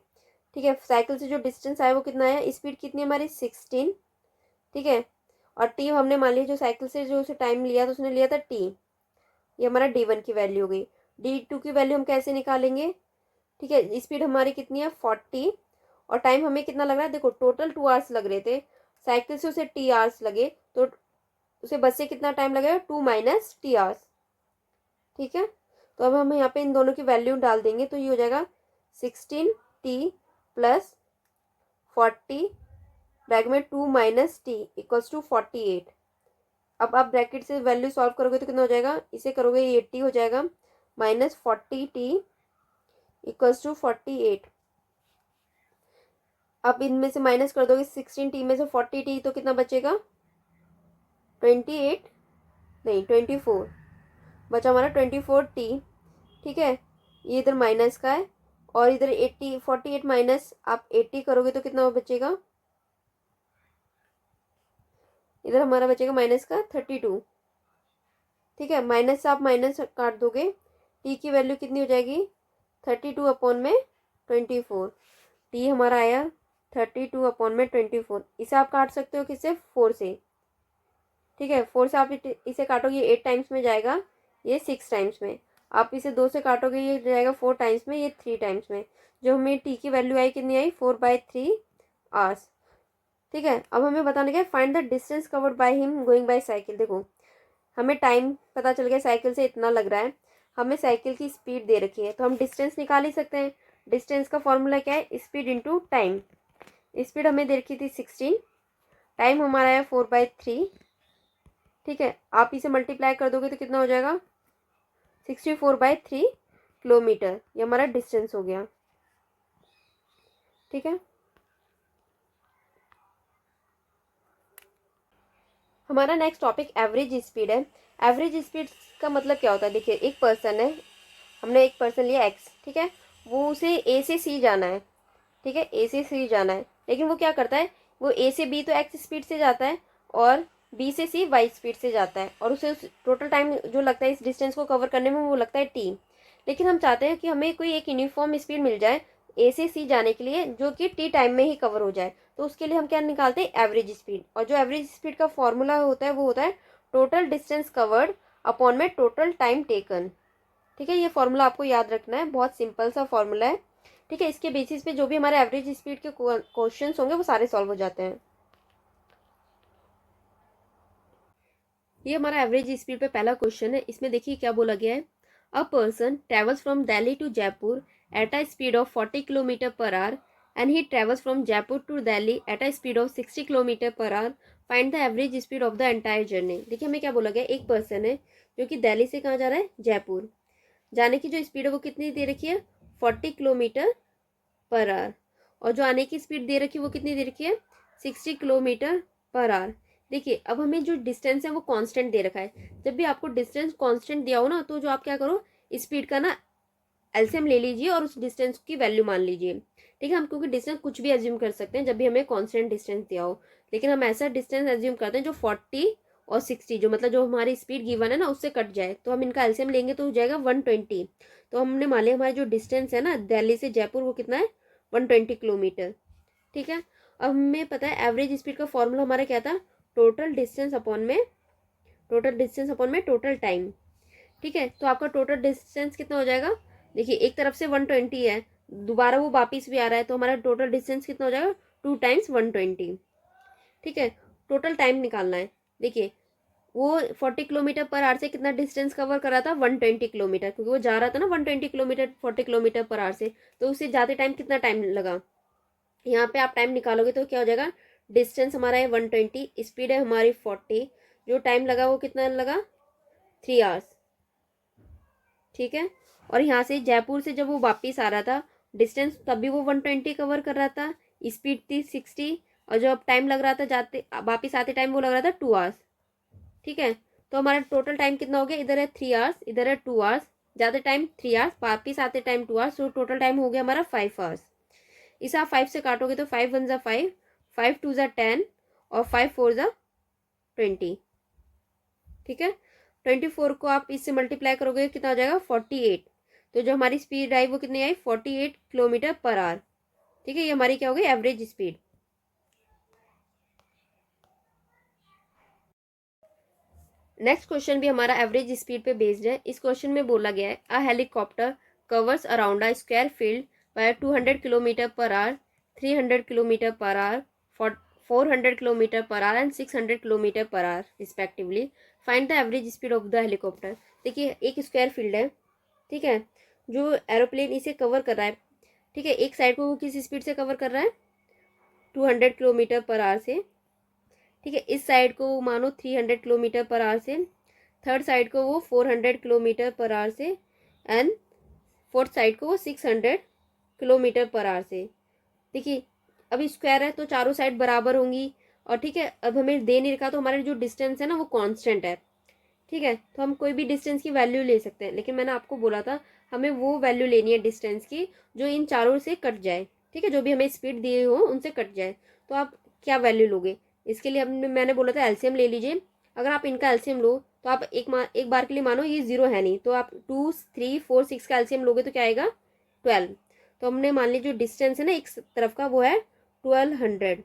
Speaker 1: ठीक है, साइकिल से जो डिस्टेंस आया वो कितना है, स्पीड कितनी है हमारी 16, ठीक है, और टी हमने मान लिया जो साइकिल से जो उसे टाइम लिया तो उसने लिया था टी, ये हमारा D1 की वैल्यू हो गई। D2 की वैल्यू हम कैसे निकालेंगे, ठीक है, स्पीड हमारी कितनी है 40 और टाइम हमें कितना लग रहा है, देखो टोटल 2 आवर्स लग रहे थे, साइकिल से उसे T आवर्स लगे, तो उसे बस से कितना टाइम लगेगा 2 माइनस T आवर्स, ठीक है। तो अब हम यहाँ पे इन दोनों की वैल्यू डाल देंगे तो ये हो जाएगा 16T प्लस 40 ब्रैकेट में 2 माइनस T इक्वल्स टू 48। अब आप ब्रैकेट से वैल्यू सॉल्व करोगे तो कितना हो जाएगा, इसे करोगे ये 80 हो जाएगा, माइनस 40T इक्वल्स टू 48। अब इनमें से माइनस कर दोगे 16T में से 40T तो कितना बचेगा 28, नहीं 24 बचा हमारा 24T, ठीक है, ये इधर माइनस का है, और इधर 80 48 माइनस आप 80 करोगे तो कितना बचेगा, इधर हमारा बचेगा माइनस का 32, ठीक है। माइनस से आप माइनस काट दोगे, टी की वैल्यू कितनी हो जाएगी 32 अपॉन में 24, टी हमारा आया 32 अपॉन में 24। इसे आप काट सकते हो किससे 4 से, ठीक है, 4 से आप इसे काटोगे 8 टाइम्स में जाएगा, ये 6 टाइम्स में, आप इसे 2 से काटोगे ये जाएगा 4 टाइम्स में, ये 3 टाइम्स में। जो हमें टी की वैल्यू आई कितनी आई 4/3 आवर्स, ठीक है। अब हमें बताने का find the distance covered by him going by cycle. देखो हमें टाइम पता चल गया साइकिल से इतना लग रहा है, हमें साइकिल की स्पीड दे रखी है, तो हम डिस्टेंस निकाल ही सकते हैं। डिस्टेंस का फॉर्मूला क्या है, स्पीड इंटू टाइम। स्पीड हमें दे रखी थी 16, टाइम हमारा है 4/3, ठीक है, आप इसे मल्टीप्लाई कर दोगे तो कितना हो जाएगा 64/3 किलोमीटर, ये हमारा डिस्टेंस हो गया, ठीक है। हमारा नेक्स्ट टॉपिक एवरेज स्पीड है। एवरेज स्पीड का मतलब क्या होता है, देखिए एक पर्सन है, हमने एक पर्सन लिया एक्स, ठीक है, वो उसे ए से सी जाना है, ठीक है, ए से सी जाना है, लेकिन वो क्या करता है, वो ए से बी तो एक्स स्पीड से जाता है और बी से सी वाई स्पीड से जाता है, और उसे टोटल टाइम जो लगता है इस डिस्टेंस को कवर करने में वो लगता है टी। लेकिन हम चाहते हैं कि हमें कोई एक यूनिफॉर्म स्पीड मिल जाए ए से सी जाने के लिए जो कि टी टाइम में ही कवर हो जाए, तो उसके लिए हम क्या निकालते हैं एवरेज स्पीड, और जो एवरेज स्पीड का फॉर्मूला होता है वो होता है टोटल डिस्टेंस कवर्ड अपॉन में टोटल टाइम टेकन, ठीक है। ये फॉर्मूला आपको याद रखना है, बहुत सिंपल सा फॉर्मूला है, ठीक है। इसके बेसिस पे जो भी हमारे एवरेज स्पीड के क्वेश्चंस होंगे वो सारे सॉल्व हो जाते हैं। ये हमारा एवरेज स्पीड पे पहला क्वेश्चन है, इसमें देखिए क्या बोला गया है, a person travels from Delhi to Jaipur at a speed of 40 kilometre per hour and he travels from Jaipur to Delhi at a speed of 60 kilometre per hour, find the average speed of the entire journey. देखिए हमें क्या बोला गया, एक person है जो कि दिल्ली से कहाँ जा रहा है जयपुर, जाने की जो स्पीड है वो कितनी दे रखी है 40 किलोमीटर पर आवर, और जो आने की स्पीड दे रखी है वो कितनी दे रखी है 60 किलोमीटर पर आवर। देखिए अब हमें जो डिस्टेंस है वो कांस्टेंट दे रखा है, जब भी आपको डिस्टेंस कांस्टेंट दिया हो ना तो जो आप क्या करो स्पीड का ना एलसीएम ले लीजिए और उस डिस्टेंस की वैल्यू मान लीजिए। ठीक है, हम क्योंकि डिस्टेंस कुछ भी एज्यूम कर सकते हैं जब भी हमें कांस्टेंट डिस्टेंस दिया हो, लेकिन हम ऐसा डिस्टेंस एज्यूम करते हैं जो 40 और 60, जो मतलब जो हमारी स्पीड गिवन है ना उससे कट जाए, तो हम इनका एलसीएम लेंगे तो हो जाएगा 120। तो हमने मान लिया हमारा जो डिस्टेंस है ना दिल्ली से जयपुर वो कितना है 120 किलोमीटर। ठीक है, अब हमें पता है एवरेज स्पीड का फॉर्मूला हमारा क्या था, टोटल डिस्टेंस अपॉन में टोटल टाइम। ठीक है, तो आपका टोटल डिस्टेंस कितना हो जाएगा, देखिए एक तरफ से 120 है, दोबारा वो वापिस भी आ रहा है, तो हमारा टोटल डिस्टेंस कितना हो जाएगा 2 टाइम्स 120। ठीक है, टोटल टाइम निकालना है। देखिए वो 40 किलोमीटर पर आवर से कितना डिस्टेंस कवर कर रहा था 120 किलोमीटर, क्योंकि वो जा रहा था ना 120 किलोमीटर 40 किलोमीटर पर आवर से, तो उससे जाते टाइम कितना टाइम लगा, यहाँ पे आप टाइम निकालोगे तो क्या हो जाएगा, डिस्टेंस हमारा है 120, स्पीड है हमारी 40, जो टाइम लगा वो कितना लगा 3 आवर्स। ठीक है, और यहाँ से जयपुर से जब वो वापिस आ रहा था डिस्टेंस तभी वो 120 कवर कर रहा था, स्पीड थी 60, और जो अब टाइम लग रहा था जाते वापिस आते टाइम वो लग रहा था 2 आवर्स। ठीक है, तो हमारा टोटल टाइम कितना हो गया, इधर है 3 आवर्स, इधर है 2 आवर्स, जाते टाइम 3 आवर्स, वापिस आते टाइम 2 आवर्स, तो टोटल टाइम हो गया हमारा 5 आवर्स। इसे आप 5 से काटोगे तो 5 1 ज़ा 5, 5 2 ज़ा 10 और 5 4 ज़ा 20। ठीक है, 24 को आप इससे मल्टीप्लाई करोगे कितना हो जाएगा 48, तो जो हमारी स्पीड आई वो कितनी आई 48 किलोमीटर पर आवर। ठीक है, ये हमारी क्या हो गई एवरेज स्पीड। नेक्स्ट क्वेश्चन भी हमारा एवरेज स्पीड पे बेस्ड है। इस क्वेश्चन में बोला गया है a helicopter covers around a square field by 200 kilometre per hour, 300 kilometre per hour, 400 kilometre per hour and 600 kilometre per hour respectively. Find the average speed of the helicopter. देखिए एक square field है, ठीक है, जो aeroplane इसे cover कर रहा है। ठीक है, एक साइड को वो किस स्पीड से कवर कर रहा है 200 किलोमीटर पर आवर से। ठीक है, इस साइड को वो मानो 300 किलोमीटर पर आवर से, थर्ड साइड को वो 400 किलोमीटर पर आवर से, एंड फोर्थ साइड को वो 600 किलोमीटर पर आवर से। देखिए अब स्क्वायर है तो चारों साइड बराबर होंगी, और ठीक है अब हमें दे नहीं रखा तो हमारा जो डिस्टेंस है ना वो कांस्टेंट है। ठीक है, तो हम कोई भी डिस्टेंस की वैल्यू ले सकते हैं, लेकिन मैंने आपको बोला था हमें वो वैल्यू लेनी है डिस्टेंस की जो इन चारों से कट जाए। ठीक है, जो भी हमें स्पीड दिए हो उनसे कट जाए, तो आप क्या वैल्यू लोगे, इसके लिए हमने मैंने बोला था एलसीएम ले लीजिए। अगर आप इनका एलसीएम लो तो आप एक बार के लिए मानो ये 0 है नहीं, तो आप 2 3 4 6 का एलसीएम लोगे तो क्या आएगा 12। तो हमने मान लीजिए जो डिस्टेंस है ना एक तरफ का वो है 1200।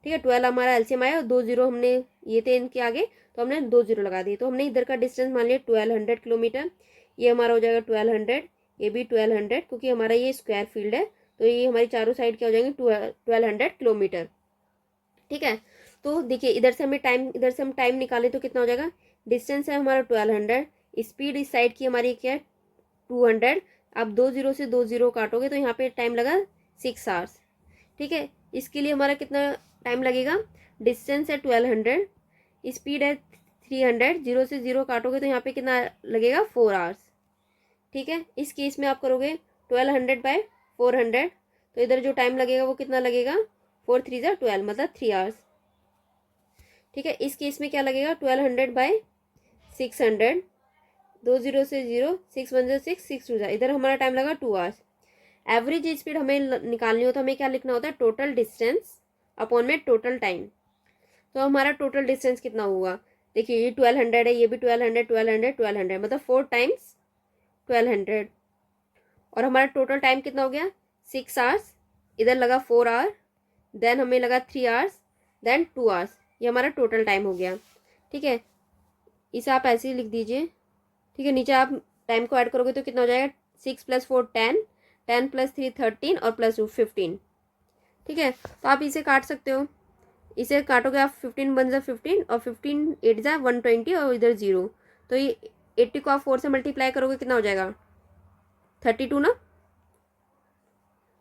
Speaker 1: ठीक है, 12 हमारा एलसीएम आया, 2 0 हमने ये थे इनके आगे तो हमने 2 0 लगा दिए, तो हमने इधर का डिस्टेंस मान लिया 1200 किलोमीटर, ये हमारा हो जाएगा 1200, ये भी 1200, क्योंकि हमारा ये स्क्वायर फील्ड है तो ये हमारी चारों साइड क्या हो जाएंगे 1200 किलोमीटर। ठीक है, तो देखिए इधर से हम टाइम निकालें तो कितना हो जाएगा, डिस्टेंस है हमारा 1200, स्पीड इस साइड की हमारी क्या है 200, आप 2 0 से 2 0 काटोगे तो यहाँ पे टाइम लगा 6 आवर्स। ठीक है, इसके लिए हमारा कितना टाइम लगेगा, डिस्टेंस है 1200, स्पीड है 300, 0 से 0 काटोगे तो यहाँ पे कितना लगेगा 4 आवर्स। ठीक है, इस केस में आप करोगे 1200 बाय 400, तो इधर जो टाइम लगेगा वो कितना लगेगा 4 3 ज़ा 12 मतलब 3 आवर्स। ठीक है, इस केस में क्या लगेगा 1200 बाय 600, 2 0 से 0, 6 1 ज़ा 6, 6 2 ज़ा, इधर हमारा टाइम लगा 2 आवर्स। एवरेज स्पीड हमें निकालनी हो तो हमें क्या लिखना होता है टोटल डिस्टेंस अपॉन में टोटल टाइम। तो हमारा टोटल डिस्टेंस कितना हुआ, देखिए ये 1200 है, ये भी 1200 1200 1200 मतलब 4 टाइम्स 1200, और हमारा टोटल टाइम कितना हो गया 6 आवर्स, इधर लगा 4 आवर, देन हमें लगा 3 आवर्स, देन 2 आवर्स, ये हमारा टोटल टाइम हो गया। ठीक है, इसे आप ऐसे ही लिख दीजिए। ठीक है, नीचे आप टाइम को ऐड करोगे तो कितना हो जाएगा 6 + 4 10, 10 + 3 13 और +2 15। ठीक है, तो आप इसे काट सकते हो, इसे काटोगे आप 15 1 ज़ा 15 और 15 8 ज़ा 120 और इधर 0, तो ये 80 को आप 4 से मल्टीप्लाई करोगे कितना हो जाएगा 32 ना।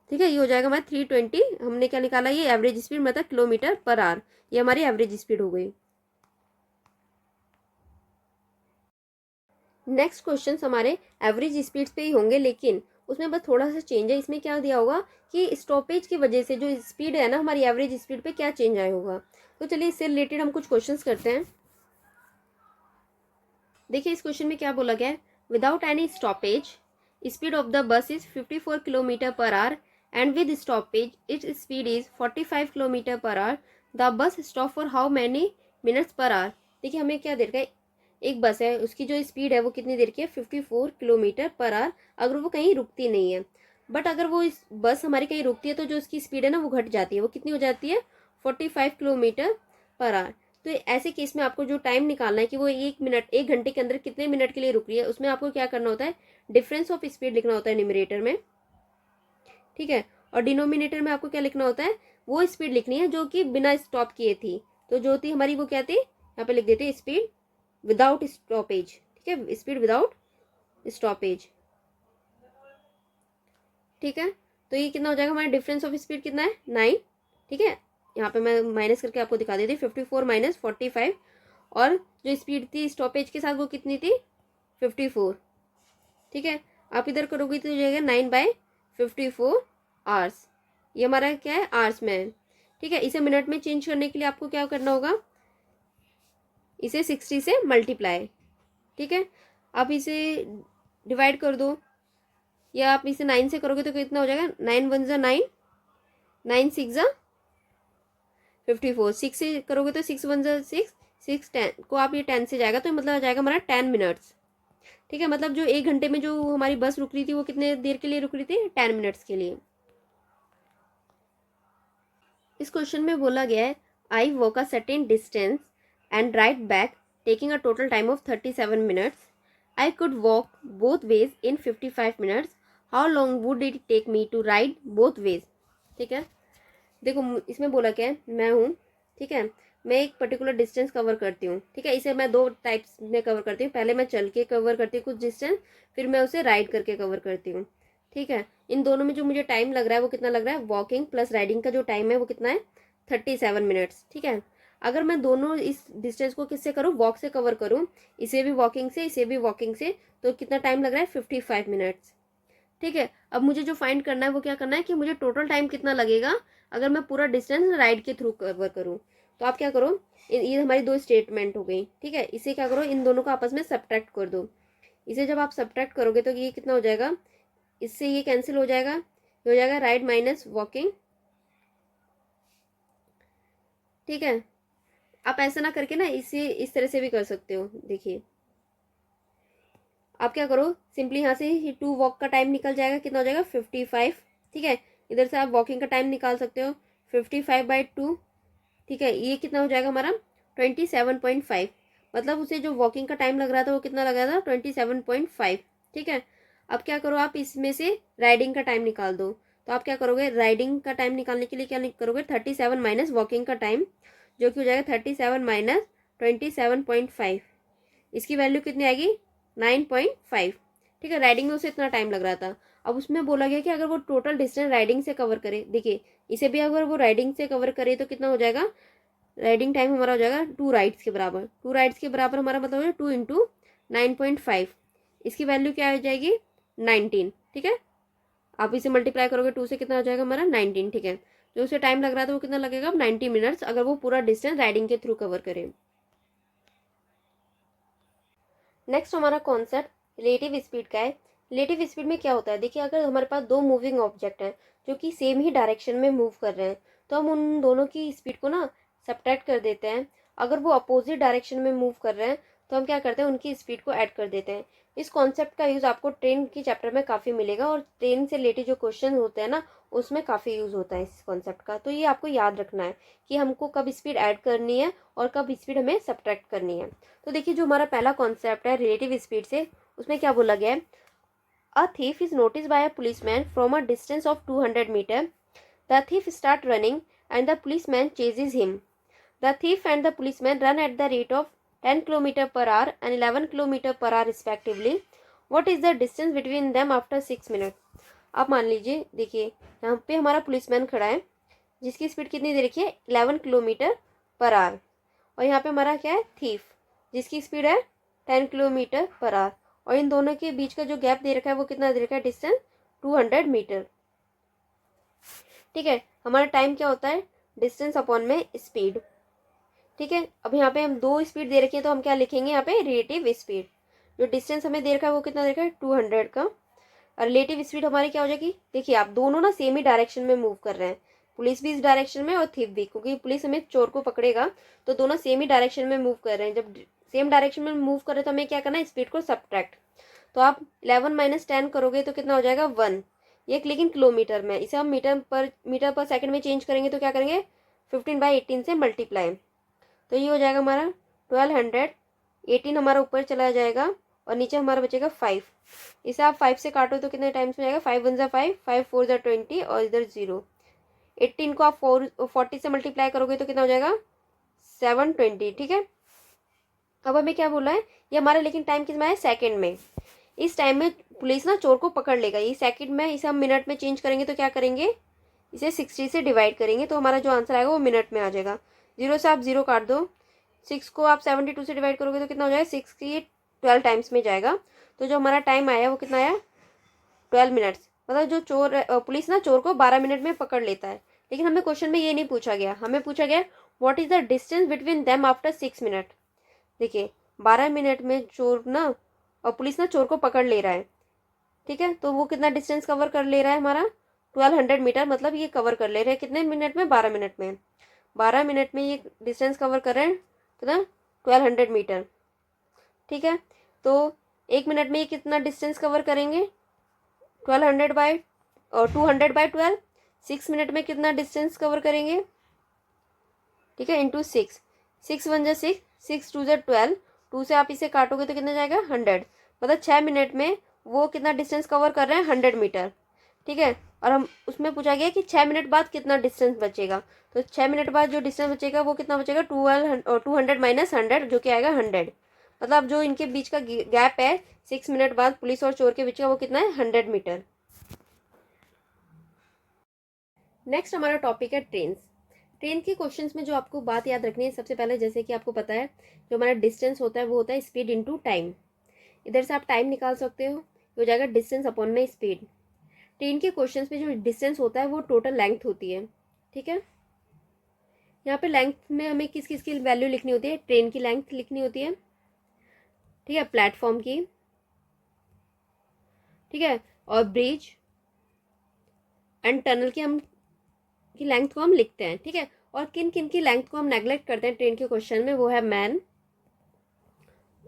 Speaker 1: ठीक है, ये हो जाएगा हमारा 320, हमने क्या निकाला ये एवरेज स्पीड मतलब किलोमीटर पर आवर, ये हमारी एवरेज स्पीड हो गई। नेक्स्ट क्वेश्चन हमारे एवरेज स्पीड पे ही होंगे, लेकिन उसमें बस थोड़ा सा चेंज है। इसमें क्या दिया होगा कि स्टॉपेज की वजह से जो स्पीड है ना हमारी एवरेज स्पीड पे क्या चेंज आया होगा। तो चलिए इससे रिलेटेड हम कुछ क्वेश्चंस करते हैं। देखिए इस क्वेश्चन में क्या बोला गया है, without any stoppage speed of the bus is 54 kilometre per hour and with stoppage it's speed is 45 kilometre per hour. The bus stop for how many minutes पर आवर। देखिए हमें क्या दे रखा है, एक बस है, उसकी जो स्पीड है वो कितनी देर की है, 54 किलोमीटर पर आवर, अगर वो कहीं रुकती नहीं है। बट अगर वो इस बस हमारी कहीं रुकती है तो जो उसकी स्पीड है ना वो घट जाती है, वो कितनी हो जाती है, 45 किलोमीटर पर आवर। तो ऐसे केस में आपको जो टाइम निकालना है कि वो 1 मिनट 1 घंटे के अंदर कितने मिनट के लिए रुक रही है, उसमें आपको क्या करना होता है, डिफरेंस ऑफ स्पीड लिखना होता है न्यूमरेटर में, ठीक है। और डिनोमिनेटर में आपको क्या लिखना होता है, वो स्पीड लिखनी है जो कि बिना स्टॉप किए थी। तो जो थी हमारी वो क्या थी, यहाँ पे लिख देते स्पीड विदाउट स्टॉपेज, ठीक है, स्पीड विदाउट स्टॉपेज, ठीक है। तो ये कितना हो जाएगा हमारा, डिफरेंस ऑफ स्पीड कितना है, 9, ठीक है। यहाँ पे मैं माइनस करके आपको दिखा देती, 54 माइनस 45, और जो स्पीड थी स्टॉपेज के साथ वो कितनी थी, 54, ठीक है। आप इधर करोगे तो हो जाएगा 9/54 आवर्स, ये हमारा क्या है, आवर्स में है, ठीक है। इसे मिनट में चेंज करने के लिए आपको क्या करना होगा, इसे 60 से मल्टीप्लाई, ठीक है। आप इसे डिवाइड कर दो, या आप इसे 9 से करोगे तो कितना हो जाएगा, 9 1 9, 9 6 54, 6 से करोगे तो 6 1 6, 6 10 को आप ये 10 से जाएगा तो मतलब आ जाएगा हमारा 10 मिनट्स, ठीक है। मतलब जो 1 घंटे में जो हमारी बस रुक रही थी वो कितने देर के लिए रुक रही थी, 10 मिनट्स के लिए। इस क्वेश्चन में बोला गया है, I walk a certain distance and ride back taking a total time of 37 minutes. I could walk both ways in 55 minutes. How long would it take me to ride both ways, ठीक है। देखो इसमें बोला क्या है, मैं हूँ, ठीक है, मैं एक पर्टिकुलर डिस्टेंस कवर करती हूँ, ठीक है। इसे मैं दो टाइप्स में कवर करती हूँ, पहले मैं चल के कवर करती हूँ कुछ डिस्टेंस, फिर मैं उसे राइड करके कवर करती हूँ, ठीक है। इन दोनों में जो मुझे टाइम लग रहा है वो कितना लग रहा है, वॉकिंग प्लस राइडिंग का जो टाइम है वो कितना है, 37 मिनट्स, ठीक है। अगर मैं दोनों इस डिस्टेंस को किससे करूँ, वॉक से कवर करूँ, इसे भी वॉकिंग से इसे भी वॉकिंग से, तो कितना टाइम लग रहा है, 55 मिनट्स, ठीक है। अब मुझे जो फाइंड करना है वो क्या करना है कि मुझे टोटल टाइम कितना लगेगा अगर मैं पूरा डिस्टेंस राइड के थ्रू कवर करूँ। तो आप क्या करो, ये हमारी दो स्टेटमेंट हो गई, ठीक है। इसे क्या करो, इन दोनों को आपस में सब्ट्रैक्ट कर दो। इसे जब आप सब्ट्रैक्ट करोगे तो ये कितना हो जाएगा, इससे ये कैंसिल हो जाएगा, ये हो जाएगा राइड माइनस वॉकिंग, ठीक है। आप ऐसा ना करके ना इसे इस तरह से भी कर सकते हो, देखिए आप क्या करो, सिंपली यहाँ से 2 वॉक का टाइम निकल जाएगा, कितना हो जाएगा, 55, ठीक है। इधर से आप वॉकिंग का टाइम निकाल सकते हो, 55/2, ठीक है। ये कितना हो जाएगा हमारा, 27.5, मतलब उसे जो वॉकिंग का टाइम लग रहा था वो कितना लग रहा था, 27.5, ठीक है। अब क्या करो, आप इसमें से राइडिंग का टाइम निकाल दो। तो आप क्या करोगे, राइडिंग का टाइम निकालने के लिए क्या करोगे, 37 माइनस वॉकिंग का टाइम, जो कि हो जाएगा 37 माइनस 27.5, इसकी वैल्यू कितनी आएगी, 9.5, ठीक है। राइडिंग में उसे इतना टाइम लग रहा था। अब उसमें बोला गया कि अगर वो टोटल डिस्टेंस राइडिंग से कवर करे, देखिए इसे भी अगर वो राइडिंग से कवर करे तो कितना हो जाएगा, राइडिंग टाइम हमारा हो जाएगा 2 राइड्स के बराबर। 2 राइड्स के बराबर हमारा मतलब है 2 इंटू 9.5, इसकी वैल्यू क्या हो जाएगी, 19, ठीक है। आप इसे मल्टीप्लाई करोगे 2 से, कितना हो जाएगा हमारा 19, ठीक है। जो उसे टाइम लग रहा था वो कितना लगेगा, 90 मिनट्स, अगर वो पूरा डिस्टेंस राइडिंग के थ्रू कवर करे। नेक्स्ट हमारा कॉन्सेप्ट रिलेटिव स्पीड का है। रिलेटिव स्पीड में क्या होता है, देखिए अगर हमारे पास दो मूविंग ऑब्जेक्ट हैं जो कि सेम ही डायरेक्शन में मूव कर रहे हैं तो हम उन दोनों की स्पीड को ना सब्ट्रैक्ट कर देते हैं। अगर वो अपोजिट डायरेक्शन में मूव कर रहे हैं तो हम क्या करते हैं, उनकी स्पीड को ऐड कर देते हैं। इस कॉन्सेप्ट का यूज़ आपको ट्रेन की चैप्टर में काफ़ी मिलेगा, और ट्रेन से रिलेटेड जो क्वेश्चन होते हैं ना उसमें काफ़ी यूज़ होता है इस कॉन्सेप्ट का। तो ये आपको याद रखना है कि हमको कब स्पीड ऐड करनी है और कब स्पीड हमें सब्ट्रैक्ट करनी है। तो देखिए जो हमारा पहला कॉन्सेप्ट है रिलेटिव स्पीड से, उसमें क्या बोला गया है, a thief is notice by a policeman from a distance of 200 metre. The thief start running and the policeman chases him. The thief and the policeman run at the rate of 10 km per hour and 11 km per hour respectively. What is the distance between them after 6 minutes? अब मान लीजिए, देखिए यहाँ पे हमारा policeman खड़ा है जिसकी स्पीड कितनी दे रखी है, 11 किलोमीटर पर आवर, और यहाँ पे हमारा क्या है, थीफ, जिसकी स्पीड है 10 किलोमीटर पर आवर, और इन दोनों के बीच का जो गैप दे रखा है वो कितना दे रखा है, डिस्टेंस 200 मीटर, ठीक है। हमारा टाइम क्या होता है, डिस्टेंस अपॉन में स्पीड, ठीक है। अब यहाँ पे हम दो स्पीड दे रखी है तो हम क्या लिखेंगे यहाँ पे, रिलेटिव स्पीड। जो डिस्टेंस हमें दे रखा है वो कितना दे रखा है, 200 का, और रिलेटिव स्पीड हमारी क्या हो जाएगी, देखिए आप दोनों ना सेम ही डायरेक्शन में मूव कर रहे हैं, पुलिस भी इस डायरेक्शन में और थीफ भी, क्योंकि पुलिस हमें चोर को पकड़ेगा तो दोनों सेम ही डायरेक्शन में मूव कर रहे हैं। जब सेम डायरेक्शन में मूव कर रहे हैं तो हमें क्या करना है, स्पीड को सब्ट्रैक्ट। तो आप 11 - 10 करोगे तो कितना हो जाएगा 1, ये लेकिन किलोमीटर में, इसे हम मीटर पर सेकंड में चेंज करेंगे तो क्या करेंगे 15/18 से मल्टीप्लाई, तो ये हो जाएगा हमारा 1200। 18 हमारा ऊपर चला जाएगा और नीचे हमारा बचेगा 5। इसे आप 5 से काटो तो कितने टाइम्स में जाएगा, 5 × 1 = 5, 5 × 4 = 20 और इधर 0। 18 को आप 40 से मल्टीप्लाई करोगे तो कितना हो जाएगा 720। ठीक है, अब हमें क्या बोला है, ये हमारा लेकिन टाइम किस में है, सेकंड में। इस टाइम में पुलिस ना चोर को पकड़ लेगा, ये सेकंड में, इसे हम मिनट में चेंज करेंगे तो क्या करेंगे, इसे 60 से डिवाइड करेंगे तो हमारा जो आंसर आएगा वो मिनट में आ जाएगा। 0 से आप 0 काट दो, 6 को आप 72 से डिवाइड करोगे तो कितना हो जाएगा, 6 की 12 टाइम्स में जाएगा। तो जो हमारा टाइम आया वो कितना आया, 12 मिनट्स। मतलब जो पुलिस ना चोर को 12 मिनट में पकड़ लेता है। लेकिन हमें क्वेश्चन में ये नहीं पूछा गया, हमें पूछा गया what is the distance between them after 6 minute. देखिए 12 मिनट में चोर ना और पुलिस ना चोर को पकड़ ले रहा है, ठीक है, तो वो कितना डिस्टेंस कवर कर ले रहा है हमारा 1200 मीटर, मतलब ये कवर कर ले रहे हैं कितने मिनट में, 12 मिनट में। 12 मिनट में ये डिस्टेंस कवर कर रहे हैं कितना, 1200 मीटर। ठीक है, तो 1 मिनट में ये कितना डिस्टेंस कवर करेंगे, 200/12। 6 मिनट में कितना डिस्टेंस कवर करेंगे, ठीक है, इंटू 6, 6 × 1 = 6, 6 × 2 = 12, 2 से आप इसे काटोगे तो कितना जाएगा 100। मतलब 6 मिनट में वो कितना डिस्टेंस कवर कर रहे हैं 100 मीटर। ठीक है, और हम उसमें पूछा गया कि 6 मिनट बाद कितना डिस्टेंस बचेगा, तो 6 मिनट बाद जो डिस्टेंस बचेगा वो कितना बचेगा, 200 - 100 जो कि आएगा 100। मतलब जो इनके बीच का गैप है 6 मिनट बाद पुलिस और चोर के बीच का वो कितना है, 100 मीटर। नेक्स्ट हमारा टॉपिक है ट्रेन। ट्रेन के क्वेश्चंस में जो आपको बात याद रखनी है, सबसे पहले जैसे कि आपको पता है जो हमारा डिस्टेंस होता है वो होता है स्पीड इनटू टाइम। इधर से आप टाइम निकाल सकते हो जाएगा डिस्टेंस अपॉन में स्पीड। ट्रेन के क्वेश्चंस में जो डिस्टेंस होता है वो टोटल लेंथ होती है। ठीक है, यहाँ पे लेंथ में हमें किस किस की वैल्यू लिखनी होती है, ट्रेन की लेंथ लिखनी होती है, ठीक है, प्लेटफॉर्म की, ठीक है, और ब्रिज एंड टनल की लेंथ को हम लिखते हैं। ठीक है, और किन किन की लेंथ को हम नेग्लेक्ट करते हैं ट्रेन के क्वेश्चन में, वो है मैन,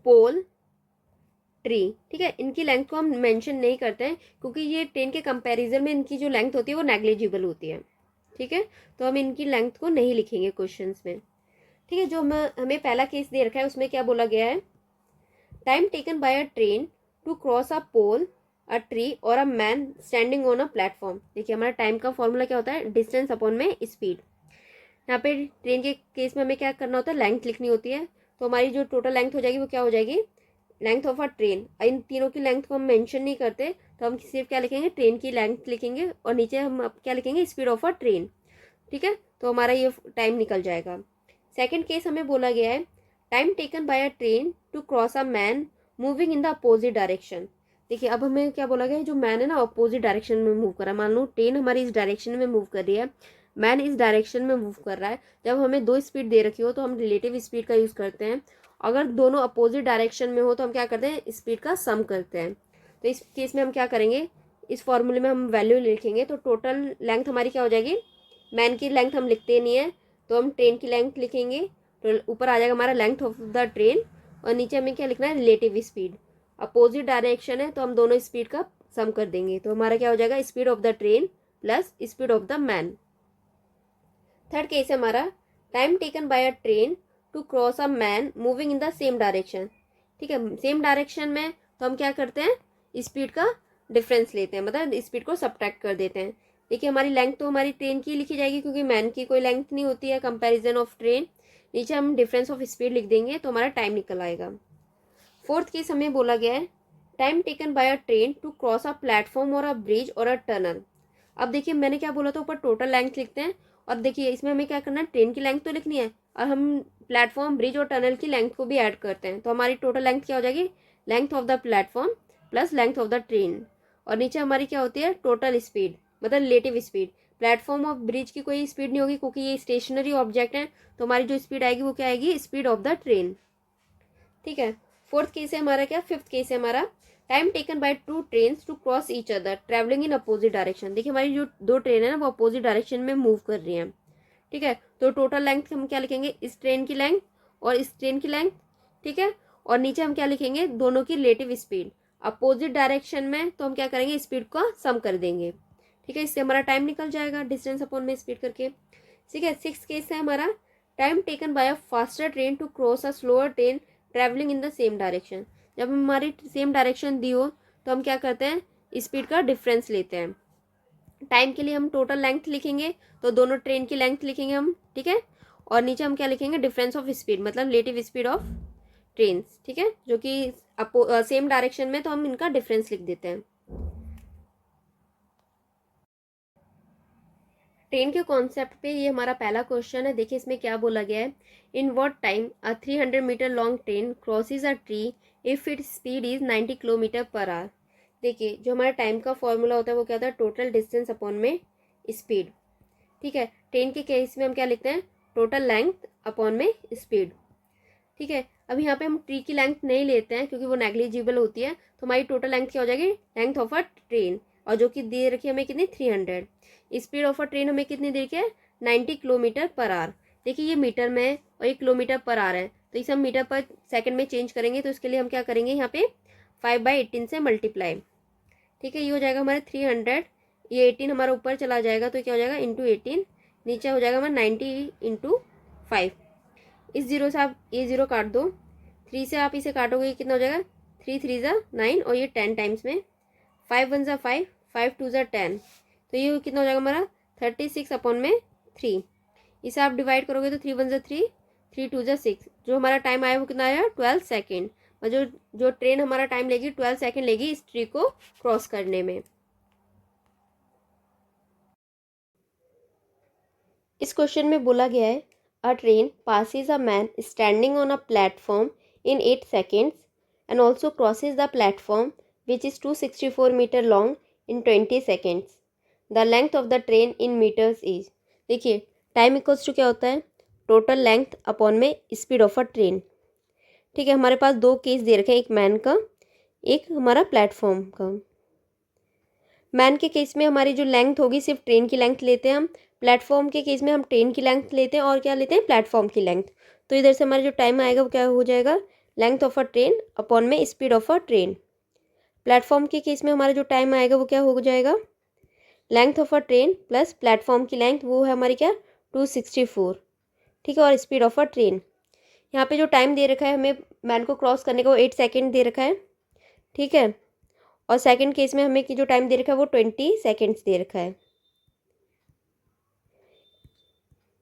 Speaker 1: पोल, ट्री। ठीक है, इनकी लेंथ को हम मेंशन नहीं करते हैं क्योंकि ये ट्रेन के कंपैरिजन में इनकी जो लेंथ होती है वो नेग्लिजिबल होती है। ठीक है, तो हम इनकी लेंथ को नहीं लिखेंगे क्वेश्चंस में। ठीक है, जो हमें पहला केस दे रखा है उसमें क्या बोला गया है, time taken by a train to cross a pole, a tree और a man standing on a platform. देखिए हमारा टाइम का फॉर्मूला क्या होता है, डिस्टेंस अपॉन में स्पीड। यहाँ पे ट्रेन के केस में हमें क्या करना होता है, लेंथ लिखनी होती है। तो हमारी जो टोटल लेंथ हो जाएगी वो क्या हो जाएगी, लेंथ ऑफ अ ट्रेन। इन तीनों की लेंथ को हम मेंशन नहीं करते तो हम सिर्फ क्या लिखेंगे, ट्रेन की लेंथ लिखेंगे और नीचे हम क्या लिखेंगे, स्पीड ऑफ अ ट्रेन। ठीक है, तो हमारा ये टाइम निकल जाएगा। सेकंड केस हमें बोला गया है time taken by a train to cross a man moving in the opposite direction. देखिए अब हमें क्या बोला गया है, जो मैन है ना अपोजिट डायरेक्शन में मूव कर रहा है। मान लो ट्रेन हमारी इस डायरेक्शन में मूव कर रही है, मैन इस डायरेक्शन में मूव कर रहा है। जब हमें दो स्पीड दे रखी हो तो हम रिलेटिव स्पीड का यूज़ करते हैं। अगर दोनों अपोजिट डायरेक्शन में हो तो हम क्या करते हैं, स्पीड का सम करते हैं। तो इस केस में हम क्या करेंगे, इस फॉर्मूले में हम वैल्यू लिखेंगे तो टोटल लेंथ हमारी क्या हो जाएगी, मैन की लेंथ हम लिखते नहीं है तो हम ट्रेन की लेंथ लिखेंगे। तो ऊपर आ जाएगा हमारा लेंथ ऑफ द ट्रेन और नीचे हमें क्या लिखना है, रिलेटिव स्पीड। अपोजिट डायरेक्शन है तो हम दोनों स्पीड का सम कर देंगे तो हमारा क्या हो जाएगा, speed of the train plus speed of the man. Third case है हमारा time taken by a train to cross a man moving in the same direction. ठीक है, सेम डायरेक्शन में तो हम क्या करते हैं, स्पीड का डिफरेंस लेते हैं, मतलब स्पीड को सब्ट्रैक्ट कर देते हैं। देखिए हमारी लेंथ तो हमारी ट्रेन की लिखी जाएगी क्योंकि मैन की कोई लेंथ नहीं होती है कंपैरिजन ऑफ ट्रेन। नीचे हम डिफरेंस ऑफ स्पीड लिख देंगे तो हमारा टाइम निकल आएगा। फोर्थ केस हमें बोला गया है time taken by a train to cross a platform or a bridge और अ टनल। अब देखिए मैंने क्या बोला था, ऊपर टोटल लेंथ लिखते हैं और देखिए इसमें हमें क्या करना है, ट्रेन की लेंथ तो लिखनी है और हम प्लेटफॉर्म, ब्रिज और टनल की लेंथ को भी ऐड करते हैं। तो हमारी टोटल लेंथ क्या हो जाएगी, length of the platform plus length of the train और नीचे हमारी क्या होती है, टोटल स्पीड मतलब रिलेटिव स्पीड। प्लेटफॉर्म और ब्रिज की कोई स्पीड नहीं होगी क्योंकि ये स्टेशनरी ऑब्जेक्ट है, तो हमारी जो स्पीड आएगी वो क्या आएगी, स्पीड ऑफ द ट्रेन। ठीक है, फोर्थ केस है हमारा क्या, फिफ्थ केस है हमारा time taken by two trains to cross each other travelling in opposite direction. देखिए हमारी जो दो ट्रेन है ना वो अपोजिट डायरेक्शन में मूव कर रही हैं, ठीक है। तो टोटल लेंथ हम क्या लिखेंगे, इस ट्रेन की लेंथ और इस ट्रेन की लेंथ, ठीक है। और नीचे हम क्या लिखेंगे, दोनों की रिलेटिव स्पीड। अपोजिट डायरेक्शन में तो हम क्या करेंगे, स्पीड का सम कर देंगे, ठीक है। इससे हमारा टाइम निकल जाएगा डिस्टेंस अपॉन में स्पीड करके, ठीक है। 6 केस है हमारा, time taken by a faster train to cross a slower train travelling in the same direction. जब हमारी सेम डायरेक्शन दी हो तो हम क्या करते हैं, स्पीड का डिफरेंस लेते हैं। टाइम के लिए हम टोटल लेंथ लिखेंगे, तो दोनों ट्रेन की लेंथ लिखेंगे हम, ठीक है। और नीचे हम क्या लिखेंगे, डिफरेंस ऑफ स्पीड, मतलब रिलेटिव स्पीड ऑफ ट्रेन्स, ठीक है, जो कि सेम डायरेक्शन में तो हम इनका डिफरेंस लिख देते हैं। ट्रेन के कॉन्सेप्ट पे ये हमारा पहला क्वेश्चन है। देखिए इसमें क्या बोला गया है, in what time a 300 metre long train crosses a tree if its speed is 90 kilometre per hour. देखिए जो हमारा टाइम का फॉर्मूला होता है वो क्या होता है, टोटल डिस्टेंस अपॉन में स्पीड, ठीक है। ट्रेन के केस में हम क्या लिखते हैं, टोटल लेंथ अपॉन में स्पीड, ठीक है। अब यहाँ पे हम ट्री की लेंथ नहीं लेते हैं क्योंकि वो नेग्लिजिबल होती है, तो हमारी टोटल लेंथ क्या हो जाएगी, लेंथ ऑफ अ ट्रेन, और जो कि दे रखी है हमें कितनी, 300। स्पीड ऑफ अ ट्रेन हमें कितनी दे रखी है, 90 किलोमीटर पर आवर। देखिए ये मीटर में है और ये किलोमीटर पर आवर है, तो इसे हम मीटर पर सेकंड में चेंज करेंगे, तो इसके लिए हम क्या करेंगे, यहाँ पे 5/18 से मल्टीप्लाई, ठीक है। ये हो जाएगा हमारे 300, ये 18 हमारा ऊपर चला जाएगा तो क्या हो जाएगा इंटू 18, नीचे हो जाएगा हमारा 90 इंटू 5। इस जीरो से आप ये जीरो काट दो, 3 से आप इसे काटोगे, ये कितना हो जाएगा, 3 3 ज़ा 9 और ये 10 टाइम्स में, 5 1 ज़ा 5, 5 2 ज़ा 10, तो ये कितना हो जाएगा हमारा 36 अपॉन में 3। इसे आप डिवाइड करोगे तो 3 1 ज़ा 3, 3 2 ज़ा 6, जो हमारा टाइम आया वो कितना आया, 12 सेकेंड। और जो जो ट्रेन हमारा टाइम लेगी 12 सेकेंड लेगी इस ट्री को क्रॉस करने में। इस क्वेश्चन में बोला गया है, a train passes a man standing on a platform in 8 seconds and also crosses the platform which is 264 meter long in 20 seconds. The length of the train in meters is। देखिए time equals to क्या होता है, total length upon में speed of a train, ठीक है। हमारे पास दो case दे रखे हैं, एक मैन का एक हमारा प्लेटफॉर्म का। मैन के केस में हमारी जो लेंथ होगी सिर्फ ट्रेन की लेंथ लेते हैं हम, प्लेटफॉर्म के केस में हम ट्रेन की लेंथ लेते हैं और क्या लेते हैं, प्लेटफॉर्म की लेंथ। तो इधर से हमारा जो टाइम आएगा वो क्या हो जाएगा, length of a train upon में speed of a train. Platform के केस में हमारा जो टाइम आएगा वो क्या हो जाएगा, length of a train plus platform की लेंथ, वो है हमारी क्या 264, ठीक है, और स्पीड ऑफ अ ट्रेन। यहाँ पे जो टाइम दे रखा है हमें मैन को क्रॉस करने का वो 8 सेकेंड दे रखा है, ठीक है। और सेकंड केस में हमें की जो टाइम दे रखा है वो 20 सेकेंड्स दे रखा है।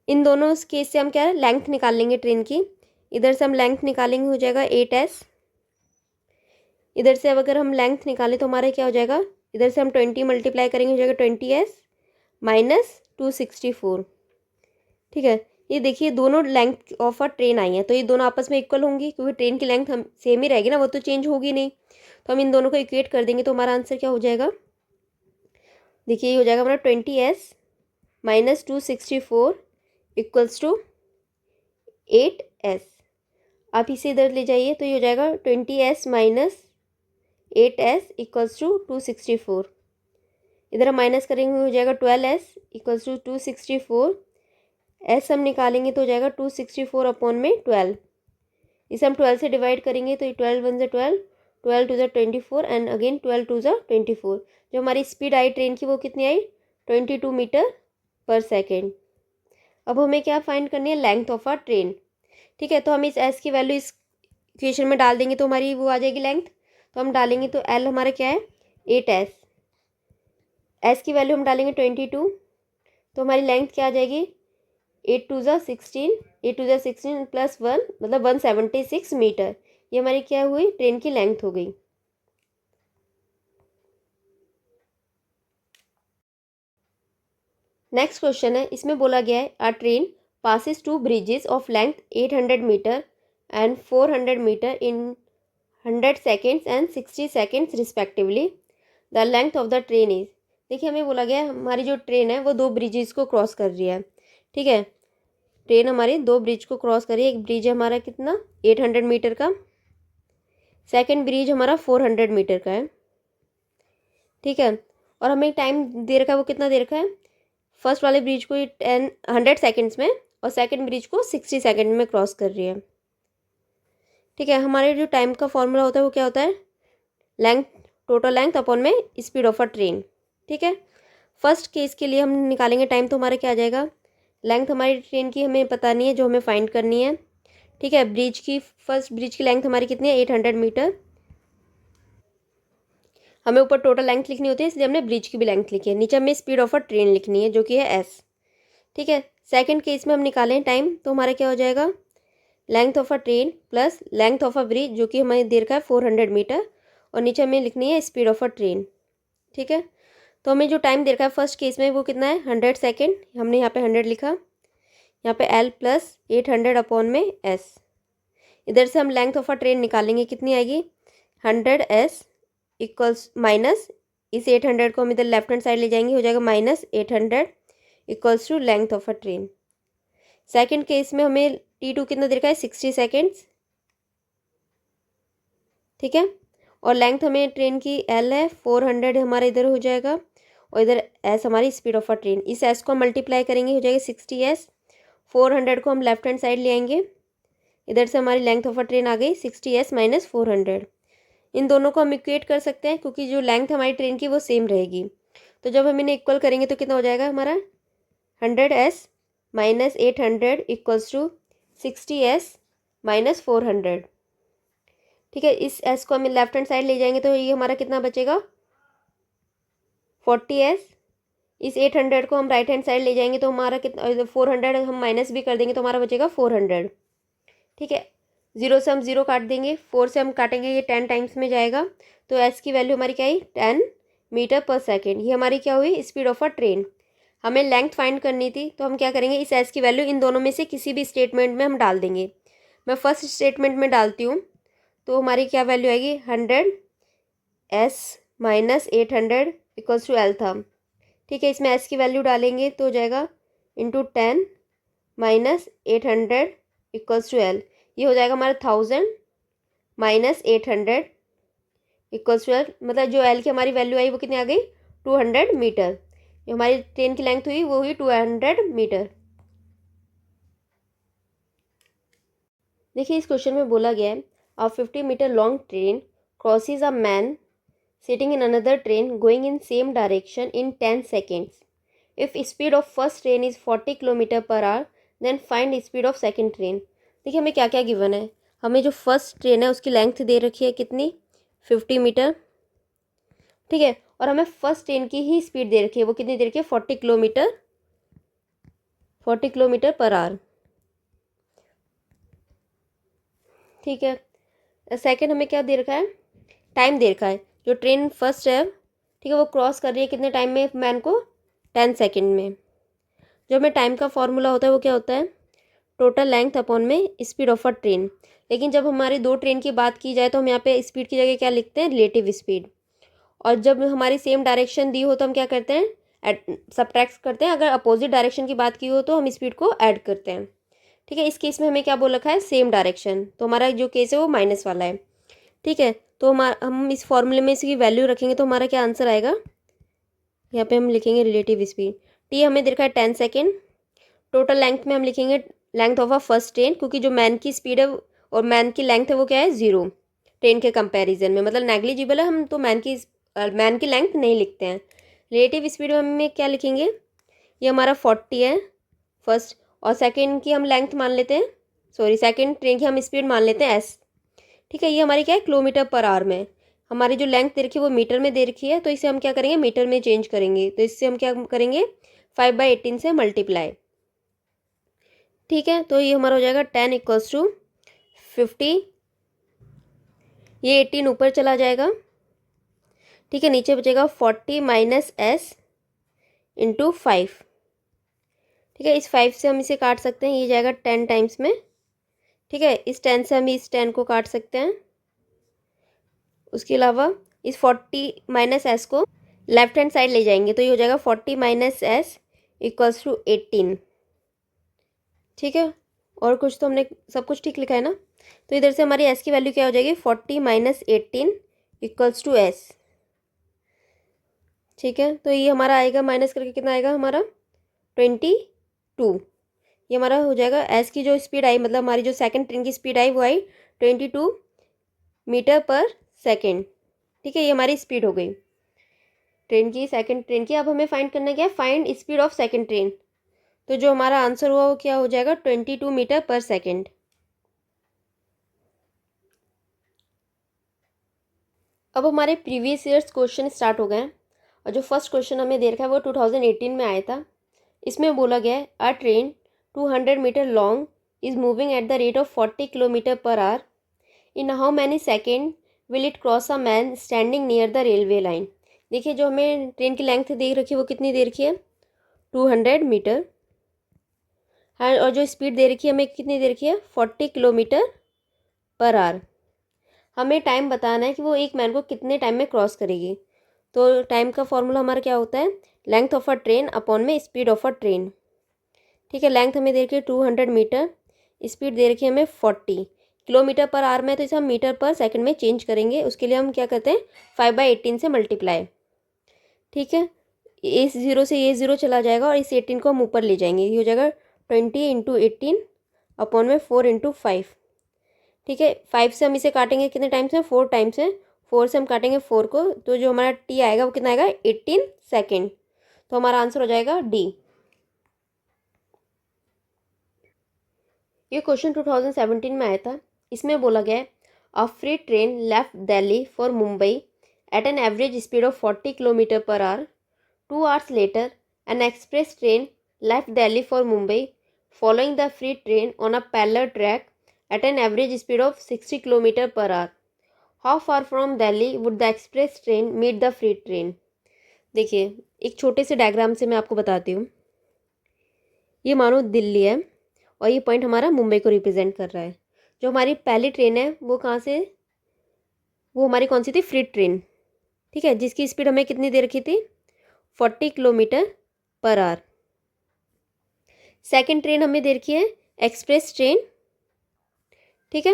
Speaker 1: इन दोनों केस से हम क्या लेंथ निकाल लेंगे ट्रेन की, इधर से हम लेंथ निकालेंगे, हो जाएगा 8s। इधर से अब अगर हम लेंथ निकालें तो हमारा क्या हो जाएगा, इधर से हम 20 मल्टीप्लाई करेंगे, हो जाएगा 20s माइनस 264, ठीक है। ये देखिए दोनों लेंथ ऑफ अ ट्रेन आई है तो ये दोनों आपस में इक्वल होंगी क्योंकि ट्रेन की लेंथ हम सेम ही रहेगी ना, वो तो चेंज होगी नहीं। तो हम इन दोनों को इक्वेट कर देंगे तो हमारा आंसर क्या हो जाएगा, देखिए ये हो जाएगा हमारा 20s minus 264 equals to 8s। आप इसे इधर ले जाइए तो ये हो जाएगा 20s minus 8s equals to 264। इधर हम माइनस करेंगे हो जाएगा 12s इक्वल्स टू 264। s हम निकालेंगे तो हो जाएगा 264 अपॉन में 12। इसे हम 12 से डिवाइड करेंगे तो 12 1 ज़ा 12, 12 2 ज़ा 24 एंड अगेन 12 2 ज़ा 24। जो हमारी स्पीड आई ट्रेन की वो कितनी आई, 22 मीटर पर सेकेंड। अब हमें क्या फाइंड करनी है, लेंथ ऑफ अ ट्रेन, ठीक है। तो हम इस s की वैल्यू इस इक्वेशन में डाल देंगे तो हमारी वो आ जाएगी लेंथ, तो हम डालेंगे तो l हमारा क्या है 8s, s की वैल्यू हम डालेंगे 22, तो हमारी लेंथ क्या आ जाएगी 8 2 ज़ा 16, 8 2 ज़ा 16 प्लस 1 मतलब 176 मीटर। ये हमारी क्या हुई, ट्रेन की लेंथ हो गई। नेक्स्ट क्वेश्चन है, इसमें बोला गया है a train passes two bridges of length 800 meter and 400 meter in 100 seconds and 60 seconds respectively. The length of the train is। देखिए हमें बोला गया है हमारी जो ट्रेन है वो दो ब्रिजेस को क्रॉस कर रही है, ठीक है। ट्रेन हमारी दो ब्रिज को क्रॉस कर रही है, एक ब्रिज है हमारा कितना 800 मीटर का, सेकंड ब्रिज हमारा 400 मीटर का है, ठीक है। और हमें टाइम दे रखा है, वो कितना दे रखा है, फर्स्ट वाले ब्रिज को 100 सेकेंड्स में और सेकंड ब्रिज को 60 सेकेंड में क्रॉस कर रही है, ठीक है। हमारे जो टाइम का फॉर्मूला होता है वो क्या होता है, लेंथ, टोटल लेंथ अपॉन में स्पीड ऑफ अ ट्रेन, ठीक है। फर्स्ट केस के लिए हम निकालेंगे टाइम, तो हमारा क्या आ जाएगा, लेंथ हमारी ट्रेन की हमें पता नहीं है, जो हमें फाइंड करनी है, ठीक है। ब्रिज की, फर्स्ट ब्रिज की लेंथ हमारी कितनी है, 800 मीटर। हमें ऊपर टोटल लेंथ लिखनी होती है, इसलिए हमने ब्रिज की भी लेंथ लिखी है। नीचे हमें स्पीड ऑफ अ ट्रेन लिखनी है, जो कि है एस, ठीक है। सेकंड केस में हम निकालें टाइम, तो हमारा क्या हो जाएगा, length of a train plus length of a bridge, जो कि हमारी देर का है 400 मीटर, और नीचे हमें लिखनी है स्पीड ऑफ अ ट्रेन, ठीक है। तो हमें जो टाइम दे रखा है फर्स्ट केस में वो कितना है, 100 सेकेंड, हमने यहाँ पे 100 लिखा, यहाँ पे एल प्लस 800 अपॉन में एस। इधर से हम लेंथ ऑफ अ ट्रेन निकालेंगे, कितनी आएगी, 100 एस इक्वल्स माइनस, इस 800 को हम इधर लेफ्ट हैंड साइड ले जाएंगे, हो जाएगा minus 800 equals to length of a train. Second case में हमें T2 कितना दे रखा है, 60 सेकेंड्स, ठीक है। और लेंथ हमें ट्रेन की L है, 400 हमारा इधर हो जाएगा, और इधर S हमारी स्पीड ऑफ अ ट्रेन, इस S को हम मल्टीप्लाई करेंगे, हो जाएगा 60S। 400 को हम लेफ्ट हैंड साइड ले आएंगे, इधर से हमारी लेंथ ऑफ अ ट्रेन आ गई 60S माइनस 400। इन दोनों को हम इक्वेट कर सकते हैं, क्योंकि जो लेंथ हमारी ट्रेन की वो सेम रहेगी। तो जब हम इन्हें इक्वल करेंगे तो कितना हो जाएगा हमारा, 100S minus 800 equals to 60S minus 400, ठीक है। इस S को हम लेफ्ट हैंड साइड ले जाएंगे तो ये हमारा कितना बचेगा, 40S। इस 800 को हम राइट हैंड साइड ले जाएंगे तो हमारा कितना, 400 हम माइनस भी कर देंगे तो हमारा बचेगा 400, ठीक है। जीरो से हम जीरो काट देंगे, 4 से हम काटेंगे, ये 10 टाइम्स में जाएगा, तो एस की वैल्यू हमारी क्या आई, 10 मीटर पर सेकेंड। ये हमारी क्या हुई, स्पीड ऑफ अ ट्रेन। हमें लेंथ फाइंड करनी थी, तो हम क्या करेंगे, इस एस की वैल्यू इन दोनों में से किसी भी स्टेटमेंट में हम डाल देंगे। मैं फर्स्ट स्टेटमेंट में डालती हूँ, तो हमारी क्या वैल्यू आएगी, 100S minus 800 equals to L था, ठीक है। इसमें एस की वैल्यू डालेंगे तो हो जाएगा into 10 minus 800 equals to L, ये हो जाएगा हमारा 1000 माइनस 800 इक्वल्स टू एल, मतलब जो एल की हमारी वैल्यू आई वो कितनी आ गई, 200 मीटर। जो हमारी ट्रेन की लेंथ हुई वो हुई 200 मीटर। देखिए इस क्वेश्चन में बोला गया है, a 50 metre long train crosses a man sitting in another train going in same direction in 10 seconds. If speed of first train is 40 kilometre per our, then find speed of second train. देखिए हमें क्या क्या given है, हमें जो first train है उसकी length दे रखी है कितनी, 50 मीटर, ठीक है। और हमें फर्स्ट ट्रेन की ही स्पीड दे रखी है, वो कितनी दे रखी है, 40 किलोमीटर पर आवर, ठीक है। सेकंड हमें क्या दे रखा है, टाइम दे रखा है, जो ट्रेन फर्स्ट है, ठीक है, वो क्रॉस कर रही है कितने टाइम में मैन को, 10 सेकेंड में। जो हमें टाइम का फॉर्मूला होता है वो क्या होता है, टोटल लेंथ अपॉन में स्पीड ऑफ अ ट्रेन। लेकिन जब हमारी दो ट्रेन की बात की जाए तो हम यहाँ पे स्पीड की जगह क्या लिखते हैं, रिलेटिव स्पीड। और जब हमारी सेम डायरेक्शन दी हो तो हम क्या करते हैं, सब्ट्रैक्ट करते हैं। अगर अपोजिट डायरेक्शन की बात की हो तो हम स्पीड को ऐड करते हैं, ठीक है। इस केस में हमें क्या बोल रखा है, सेम डायरेक्शन, तो हमारा जो केस है वो माइनस वाला है, ठीक है। तो हम इस फॉर्मूले में इसकी वैल्यू रखेंगे तो हमारा क्या आंसर आएगा, यहाँ पे हम लिखेंगे रिलेटिव स्पीड। टी हमें दे रखा है 10 सेकेंड, टोटल लेंथ में हम लिखेंगे length of a first train, क्योंकि जो मैन की स्पीड है और मैन की लेंथ है वो क्या है, 0 ट्रेन के कंपैरिजन में, मतलब नेग्लिजिबल है, हम तो मैन की लेंथ नहीं लिखते हैं। रिलेटिव स्पीड में हमें क्या लिखेंगे, ये हमारा 40 है फर्स्ट, और सेकेंड की हम लेंथ मान लेते हैं, सॉरी सेकेंड ट्रेन की हम स्पीड मान लेते हैं एस, ठीक है। ये हमारी क्या है, किलोमीटर पर आवर में, हमारी जो लेंथ दे रखी है वो मीटर में दे रखी है, तो इसे हम क्या करेंगे, मीटर में चेंज करेंगे, तो इससे हम क्या करेंगे, 5/18 से मल्टीप्लाई, ठीक है। तो ये हमारा हो जाएगा 10 इक्वल्स टू 50, ये 18 ऊपर चला जाएगा, ठीक है। नीचे बचेगा 40 माइनस एस इंटू 5, ठीक है। इस 5 से हम इसे काट सकते हैं, ये जाएगा 10 टाइम्स में, ठीक है। इस 10 से हम इस 10 को काट सकते हैं। उसके अलावा इस 40 माइनस एस को लेफ्ट हैंड साइड ले जाएंगे तो ये हो जाएगा 40 माइनस एस इक्वल्स टू 18, ठीक है। और कुछ तो हमने सब कुछ ठीक लिखा है ना। तो इधर से हमारी एस की वैल्यू क्या हो जाएगी, 40 माइनस 18 इक्वल्स टू एस। ठीक है, तो ये हमारा आएगा माइनस करके कितना आएगा हमारा 22। ये हमारा हो जाएगा एस की जो स्पीड आई, मतलब हमारी जो सेकंड ट्रेन की स्पीड आई वो आई 22 मीटर पर सेकेंड। ठीक है, ये हमारी स्पीड हो गई ट्रेन की, सेकंड ट्रेन की। अब हमें फाइंड करना क्या है, find speed of second train. तो जो हमारा आंसर हुआ वो क्या हो जाएगा 22 मीटर पर सेकेंड। अब हमारे प्रीवियस ईयर्स क्वेश्चन स्टार्ट हो गए हैं, और जो फर्स्ट क्वेश्चन हमें दे रखा है वो 2018 में आया था। इसमें बोला गया है a train 200 metre long is moving at the rate of 40 kilometre per hour, in how many second will it cross a man standing near the railway line. देखिए, जो हमें ट्रेन की लेंथ दे रखी है वो कितनी दे रखी है 200 मीटर, हाँ, और जो स्पीड दे रखी है हमें कितनी दे रखी है 40 किलोमीटर पर आवर। हमें टाइम बताना है कि वो एक मैन को कितने टाइम में क्रॉस करेगी। तो टाइम का फॉर्मूला हमारा क्या होता है, length of a train upon में स्पीड ऑफ अ ट्रेन। ठीक है, लेंथ हमें दे रखी है 200 मीटर, स्पीड दे रखी है हमें 40 किलोमीटर पर आवर में, तो इसे हम मीटर पर सेकंड में चेंज करेंगे। उसके लिए हम क्या करते हैं 5/18 से मल्टीप्लाई। ठीक है, इस जीरो से ये जीरो चला जाएगा और इस 18 को हम ऊपर ले जाएंगे, ये हो जाएगा 20 इंटू 18 अपॉन में 4 इंटू 5। ठीक है, 5 से हम इसे काटेंगे कितने टाइम्स में 4 टाइम्स में, 4 से हम काटेंगे 4 को, तो जो हमारा टी आएगा वो कितना आएगा 18 सेकेंड। तो हमारा आंसर हो जाएगा डी। ये क्वेश्चन 2017 में आया था। इसमें बोला गया है a free train left Delhi for Mumbai at an average speed of 40 kilometre per hour. 2 hours later, an express train left Delhi for Mumbai, following the free train on a parallel track at an average speed of 60 km per hour. How far from Delhi would the express train meet the free train? देखिए, एक छोटे से diagram से मैं आपको बताती हूँ। ये मानो दिल्ली है और ये पॉइंट हमारा मुंबई को रिप्रेजेंट कर रहा है। जो हमारी पहली ट्रेन है वो कहाँ से, वो हमारी कौन सी थी, फ्री ट्रेन। ठीक है, जिसकी स्पीड हमें कितनी दे रखी थी 40 kilometre per our. Second train हमें दे रखी है एक्सप्रेस ट्रेन। ठीक है,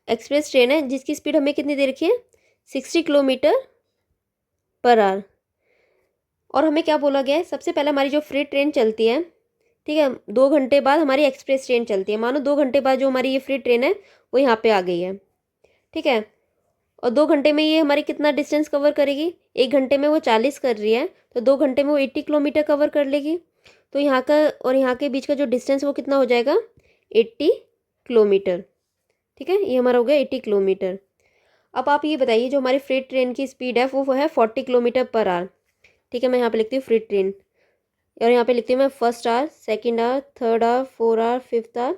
Speaker 1: एक्सप्रेस ट्रेन है जिसकी स्पीड हमें कितनी दे रखी है 60 किलोमीटर पर आवर। और हमें क्या बोला गया है, सबसे पहले हमारी जो फ्री ट्रेन चलती है, ठीक है, 2 घंटे बाद हमारी एक्सप्रेस ट्रेन चलती है। मानो 2 घंटे बाद जो हमारी ये फ्री ट्रेन है वो यहाँ पे आ गई है। ठीक है, और 2 घंटे में ये हमारी कितना डिस्टेंस कवर करेगी, 1 घंटे में वो 40 कर रही है, तो 2 घंटे में वो 80 किलोमीटर कवर कर लेगी। तो यहाँ का और यहाँ के बीच का जो डिस्टेंस वो कितना हो जाएगा 80 किलोमीटर। ठीक है, ये हमारा हो गया 80 किलोमीटर। अब आप ये बताइए, जो हमारी फ्रेट ट्रेन की स्पीड है वो है 40 किलोमीटर पर आवर। ठीक है, मैं यहाँ पे लिखती हूँ फ्रेट ट्रेन, और यहाँ पे लिखती हूँ मैं first hour, second hour, third hour, 4 hour, 5th hour,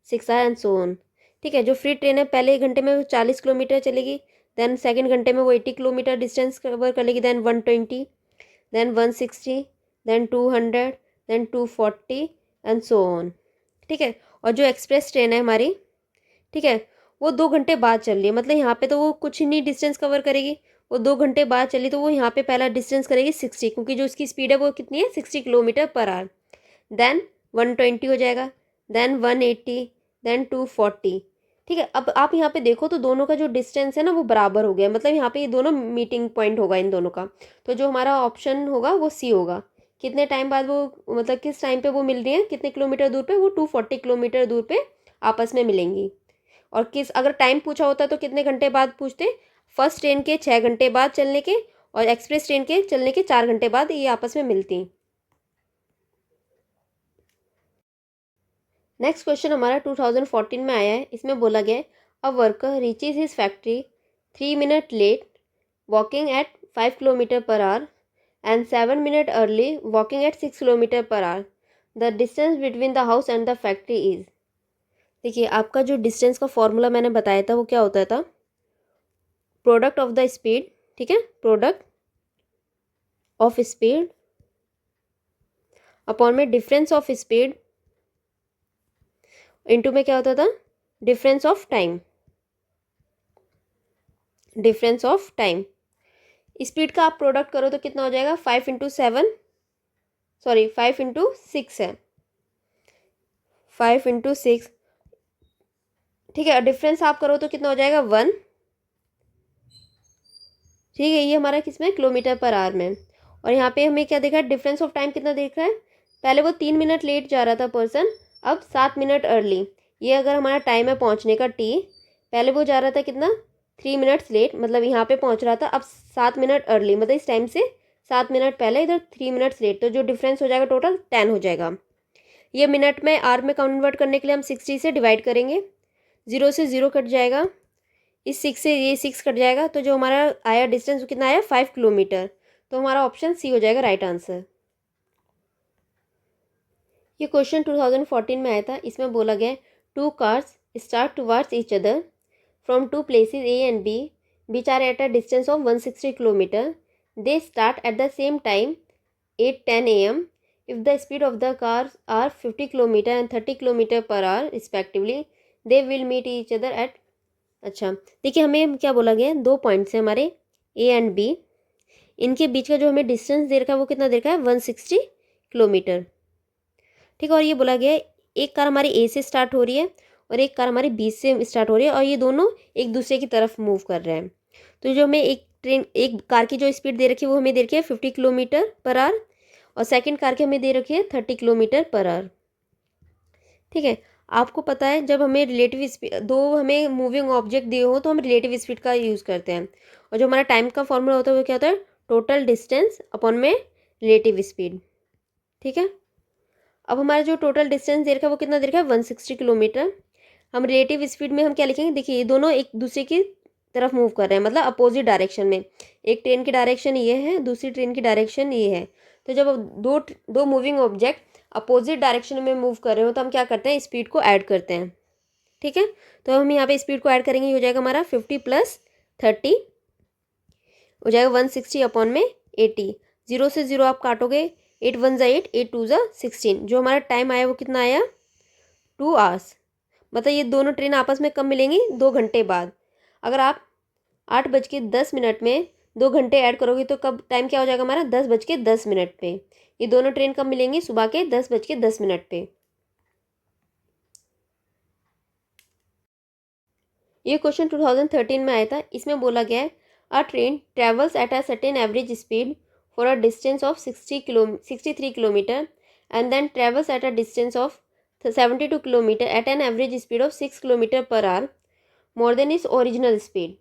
Speaker 1: 6 hour and so on. ठीक है, जो फ्री ट्रेन है पहले 1 घंटे में वो 40 किलोमीटर चलेगी, देन सेकेंड घंटे में वो 80 किलोमीटर डिस्टेंस कवर कर लेगी, then 120, then 160, then 200, then 240 and so on. ठीक है, और जो एक्सप्रेस ट्रेन है हमारी, ठीक है, वो 2 घंटे बाद चल रही है, मतलब यहाँ पे तो वो कुछ नहीं डिस्टेंस कवर करेगी। वो 2 घंटे बाद चली तो वो यहाँ पे पहला डिस्टेंस करेगी 60, क्योंकि जो उसकी स्पीड है वो कितनी है 60 किलोमीटर पर आवर। देन 120 हो जाएगा, देन 180, देन 240। ठीक है, अब आप यहाँ पे देखो तो दोनों का जो डिस्टेंस है ना वो बराबर हो गया, मतलब यहाँ पे ये दोनों मीटिंग पॉइंट होगा इन दोनों का। तो जो हमारा ऑप्शन होगा वो सी होगा। कितने टाइम बाद वो, मतलब किस टाइम पे वो मिल रही है, कितने किलोमीटर दूर पे, वो 240 किलोमीटर दूर पे आपस में मिलेंगी। और किस, अगर टाइम पूछा होता तो कितने घंटे बाद पूछते, फर्स्ट ट्रेन के 6 घंटे बाद चलने के और एक्सप्रेस ट्रेन के चलने के 4 घंटे बाद ये आपस में मिलती। नेक्स्ट क्वेश्चन हमारा 2014 में आया है। इसमें बोला गया है a worker reaches his factory 3 minute late walking at 5 kilometre per hour and 7 minute early walking at 6 kilometre per hour. The distance between the house and the factory is. देखिए, आपका जो डिस्टेंस का फॉर्मूला मैंने बताया था वो क्या होता था, प्रोडक्ट ऑफ द स्पीड। ठीक है, प्रोडक्ट ऑफ स्पीड अपॉन में डिफरेंस ऑफ स्पीड इनटू में क्या होता था difference of time. Difference of time, speed का आप प्रोडक्ट करो तो कितना हो जाएगा 5 इंटू 7, सॉरी 5 इंटू 6 है, 5 इंटू 6, ठीक है, डिफरेंस आप करो तो कितना हो जाएगा 1। ठीक है, ये हमारा किसमें किलोमीटर पर आवर में। और यहाँ पे हमें क्या देखा है, डिफरेंस ऑफ टाइम कितना देख रहा है, पहले वो 3 मिनट लेट जा रहा था पर्सन, अब 7 मिनट अर्ली। ये अगर हमारा टाइम है पहुँचने का टी, पहले वो जा रहा था कितना 3 मिनट्स लेट, मतलब यहाँ पे पहुँच रहा था, अब 7 मिनट अर्ली, मतलब इस टाइम से 7 मिनट पहले, इधर 3 मिनट्स लेट, तो जो डिफरेंस हो जाएगा टोटल 10 हो जाएगा। ये मिनट में आर में कन्वर्ट करने के लिए हम 60 से डिवाइड करेंगे, 0 से 0 कट जाएगा, इस 6 से ये 6 कट जाएगा, तो जो हमारा आया डिस्टेंस कितना आया 5 किलोमीटर। तो हमारा ऑप्शन सी हो जाएगा राइट आंसर। ये क्वेश्चन 2014 में आया था। इसमें बोला गया 2 cars start towards each other from 2 places A and B which are at a distance of 160 kilometre. They start at the same time 8:10 AM. If the speed of the cars are 50 kilometre and 30 kilometre per hour respectively, they will meet each other at। अच्छा, देखिए हमें क्या बोला गया है, 2 points हैं हमारे ए and B, इनके बीच का जो हमें डिस्टेंस दे रखा है वो कितना दे रखा है 160 किलोमीटर। ठीक है, और ये बोला गया है एक कार हमारी ए से स्टार्ट हो रही है और एक कार हमारी बी से स्टार्ट हो रही है, और ये दोनों एक दूसरे की तरफ मूव कर रहे हैं। तो जो हमें एक कार की जो स्पीड दे रखी है वो हमें दे रखी है 50 किलोमीटर पर आवर, और सेकंड कार की हमें दे रखी है 30 किलोमीटर पर आवर। ठीक है, आपको पता है जब हमें रिलेटिव स्पीड, दो हमें मूविंग ऑब्जेक्ट दिए हो तो हम रिलेटिव स्पीड का यूज़ करते हैं, और जो हमारा टाइम का फॉर्मूला होता है वो क्या होता है, टोटल डिस्टेंस अपॉन में रिलेटिव स्पीड। ठीक है, अब हमारा जो टोटल डिस्टेंस दे रखा है वो कितना दे रखा है 160 किलोमीटर। हम रिलेटिव स्पीड में हम क्या लिखेंगे, देखिए ये दोनों एक दूसरे की तरफ मूव कर रहे हैं, मतलब अपोजिट डायरेक्शन में। एक ट्रेन की डायरेक्शन ये है, दूसरी ट्रेन की डायरेक्शन ये है। तो जब दो दो मूविंग ऑब्जेक्ट अपोजिट डायरेक्शन में मूव कर रहे हो तो हम क्या करते हैं, स्पीड को ऐड करते हैं। ठीक है, तो हम यहाँ पे स्पीड को ऐड करेंगे, हो जाएगा हमारा 50 + 30 हो जाएगा 160 अपॉन में 80। 0 से 0 आप काटोगे, 8 1 ज़ा 8, 8 2 ज़ा 16। जो हमारा टाइम आया वो कितना आया 2 आवर्स। मतलब ये दोनों ट्रेन आपस में कब मिलेंगी, 2 घंटे बाद। अगर आप 8:10 में 2 घंटे ऐड करोगे तो कब टाइम क्या हो जाएगा हमारा 10:10 पे। ये दोनों ट्रेन कब मिलेंगी, सुबह के 10:10 पे। ये क्वेश्चन 2013 में आया था। इसमें बोला गया है a train travels at a certain average speed for a distance of 63 kilometre and then travels at a distance of 72 kilometre at an average speed of 6 kilometre per hour more than is original speed.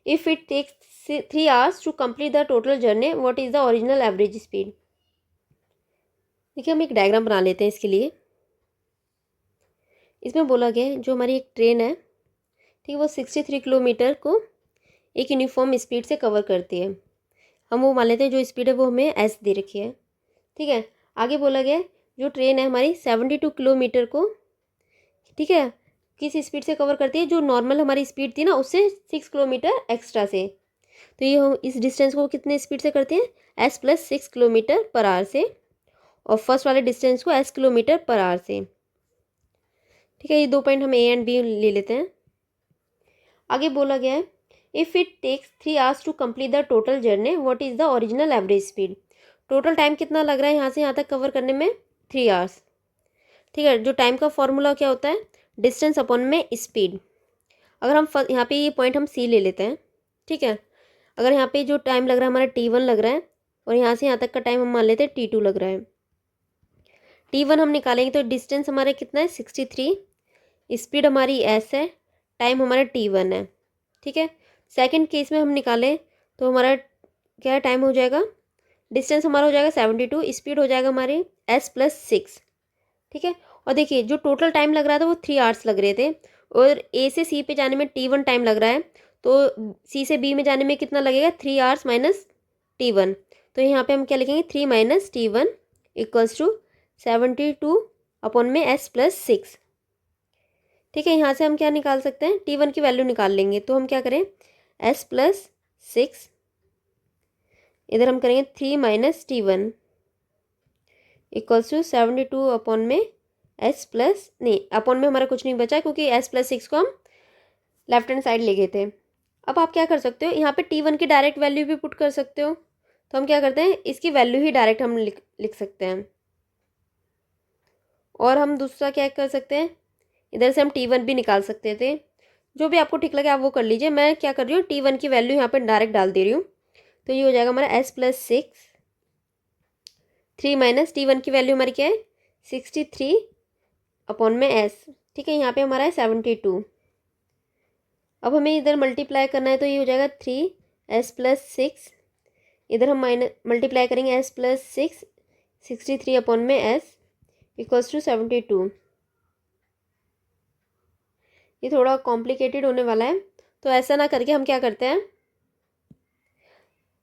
Speaker 1: If it takes 3 hours to complete the total journey, what is the original average speed. देखिए हम एक diagram बना लेते हैं इसके लिए। इसमें बोला गया है जो हमारी एक ट्रेन है, ठीक है, वो 63 किलोमीटर को एक यूनिफॉर्म स्पीड से कवर करती है। हम वो मान लेते हैं जो स्पीड है वो हमें एस दे रखी है। ठीक है, आगे बोला गया है जो ट्रेन है हमारी 72 किलोमीटर को, ठीक है, किस स्पीड से कवर करती है, जो नॉर्मल हमारी स्पीड थी ना उससे 6 किलोमीटर एक्स्ट्रा से। तो ये हम इस डिस्टेंस को कितने स्पीड से करते हैं, एस + 6 किलोमीटर पर आवर से, और फर्स्ट वाले डिस्टेंस को एस किलोमीटर पर आवर से। ठीक है, ये 2 पॉइंट हम ए एंड बी ले लेते हैं। आगे बोला गया है if it takes 3 hours to complete the total journey, what is the original average speed. Total time कितना लग रहा है यहाँ से यहाँ तक कवर करने में, 3 hours। ठीक है, जो टाइम का फॉर्मूला क्या होता है, डिस्टेंस अपॉन में स्पीड। अगर हम यहाँ पे ये पॉइंट हम सी ले लेते हैं। ठीक है, अगर यहाँ पे जो टाइम लग रहा है हमारा T1 लग रहा है, और यहाँ से यहाँ तक का टाइम हम मान लेते हैं T2 लग रहा है। T1 हम निकालेंगे तो डिस्टेंस हमारा कितना है 63, स्पीड हमारी एस है, टाइम हमारा T1 है। ठीक है, सेकंड केस में हम निकालें तो हमारा क्या टाइम हो जाएगा, डिस्टेंस हमारा हो जाएगा 72, स्पीड हो जाएगा हमारी एस + 6। ठीक है, और देखिए जो टोटल टाइम लग रहा था वो 3 hours लग रहे थे, और ए से सी पे जाने में T1 टाइम लग रहा है, तो सी से बी में जाने में कितना लगेगा 3 hours - T1। तो यहाँ पे हम क्या लिखेंगे 3 - T1 = 72 अपॉन में एस + 6। ठीक है, यहाँ से हम क्या निकाल सकते हैं, T1 की वैल्यू निकाल लेंगे। तो हम क्या करें, एस + 6, इधर हम करेंगे 3 - T1 = 72 अपॉन में एस प्लस, नहीं अपॉन में हमारा कुछ नहीं बचा क्योंकि एस + 6 को हम लेफ्ट हैंड साइड ले गए थे। अब आप क्या कर सकते हो, यहाँ पे T1 की डायरेक्ट वैल्यू भी पुट कर सकते हो। तो हम क्या करते हैं, इसकी वैल्यू ही डायरेक्ट हम लिख सकते हैं। और हम दूसरा क्या कर सकते हैं, इधर से हम T1 भी निकाल सकते थे, जो भी आपको ठीक लगे आप वो कर लीजिए। मैं क्या कर रही हूँ, T1 की वैल्यू यहाँ पे डायरेक्ट डाल दे रही हूँ। तो ये हो जाएगा हमारा S+6, 3 माइनस T1 की वैल्यू हमारी क्या है 63 अपॉन में S। ठीक है, यहाँ पे हमारा है 72। अब हमें इधर मल्टीप्लाई करना है, तो ये हो जाएगा 3S+6, इधर हम माइनस मल्टीप्लाई करेंगे S+6, 63 अपॉन में S इक्वल्स टू 72। ये थोड़ा कॉम्प्लिकेटेड होने वाला है, तो ऐसा ना करके हम क्या करते हैं,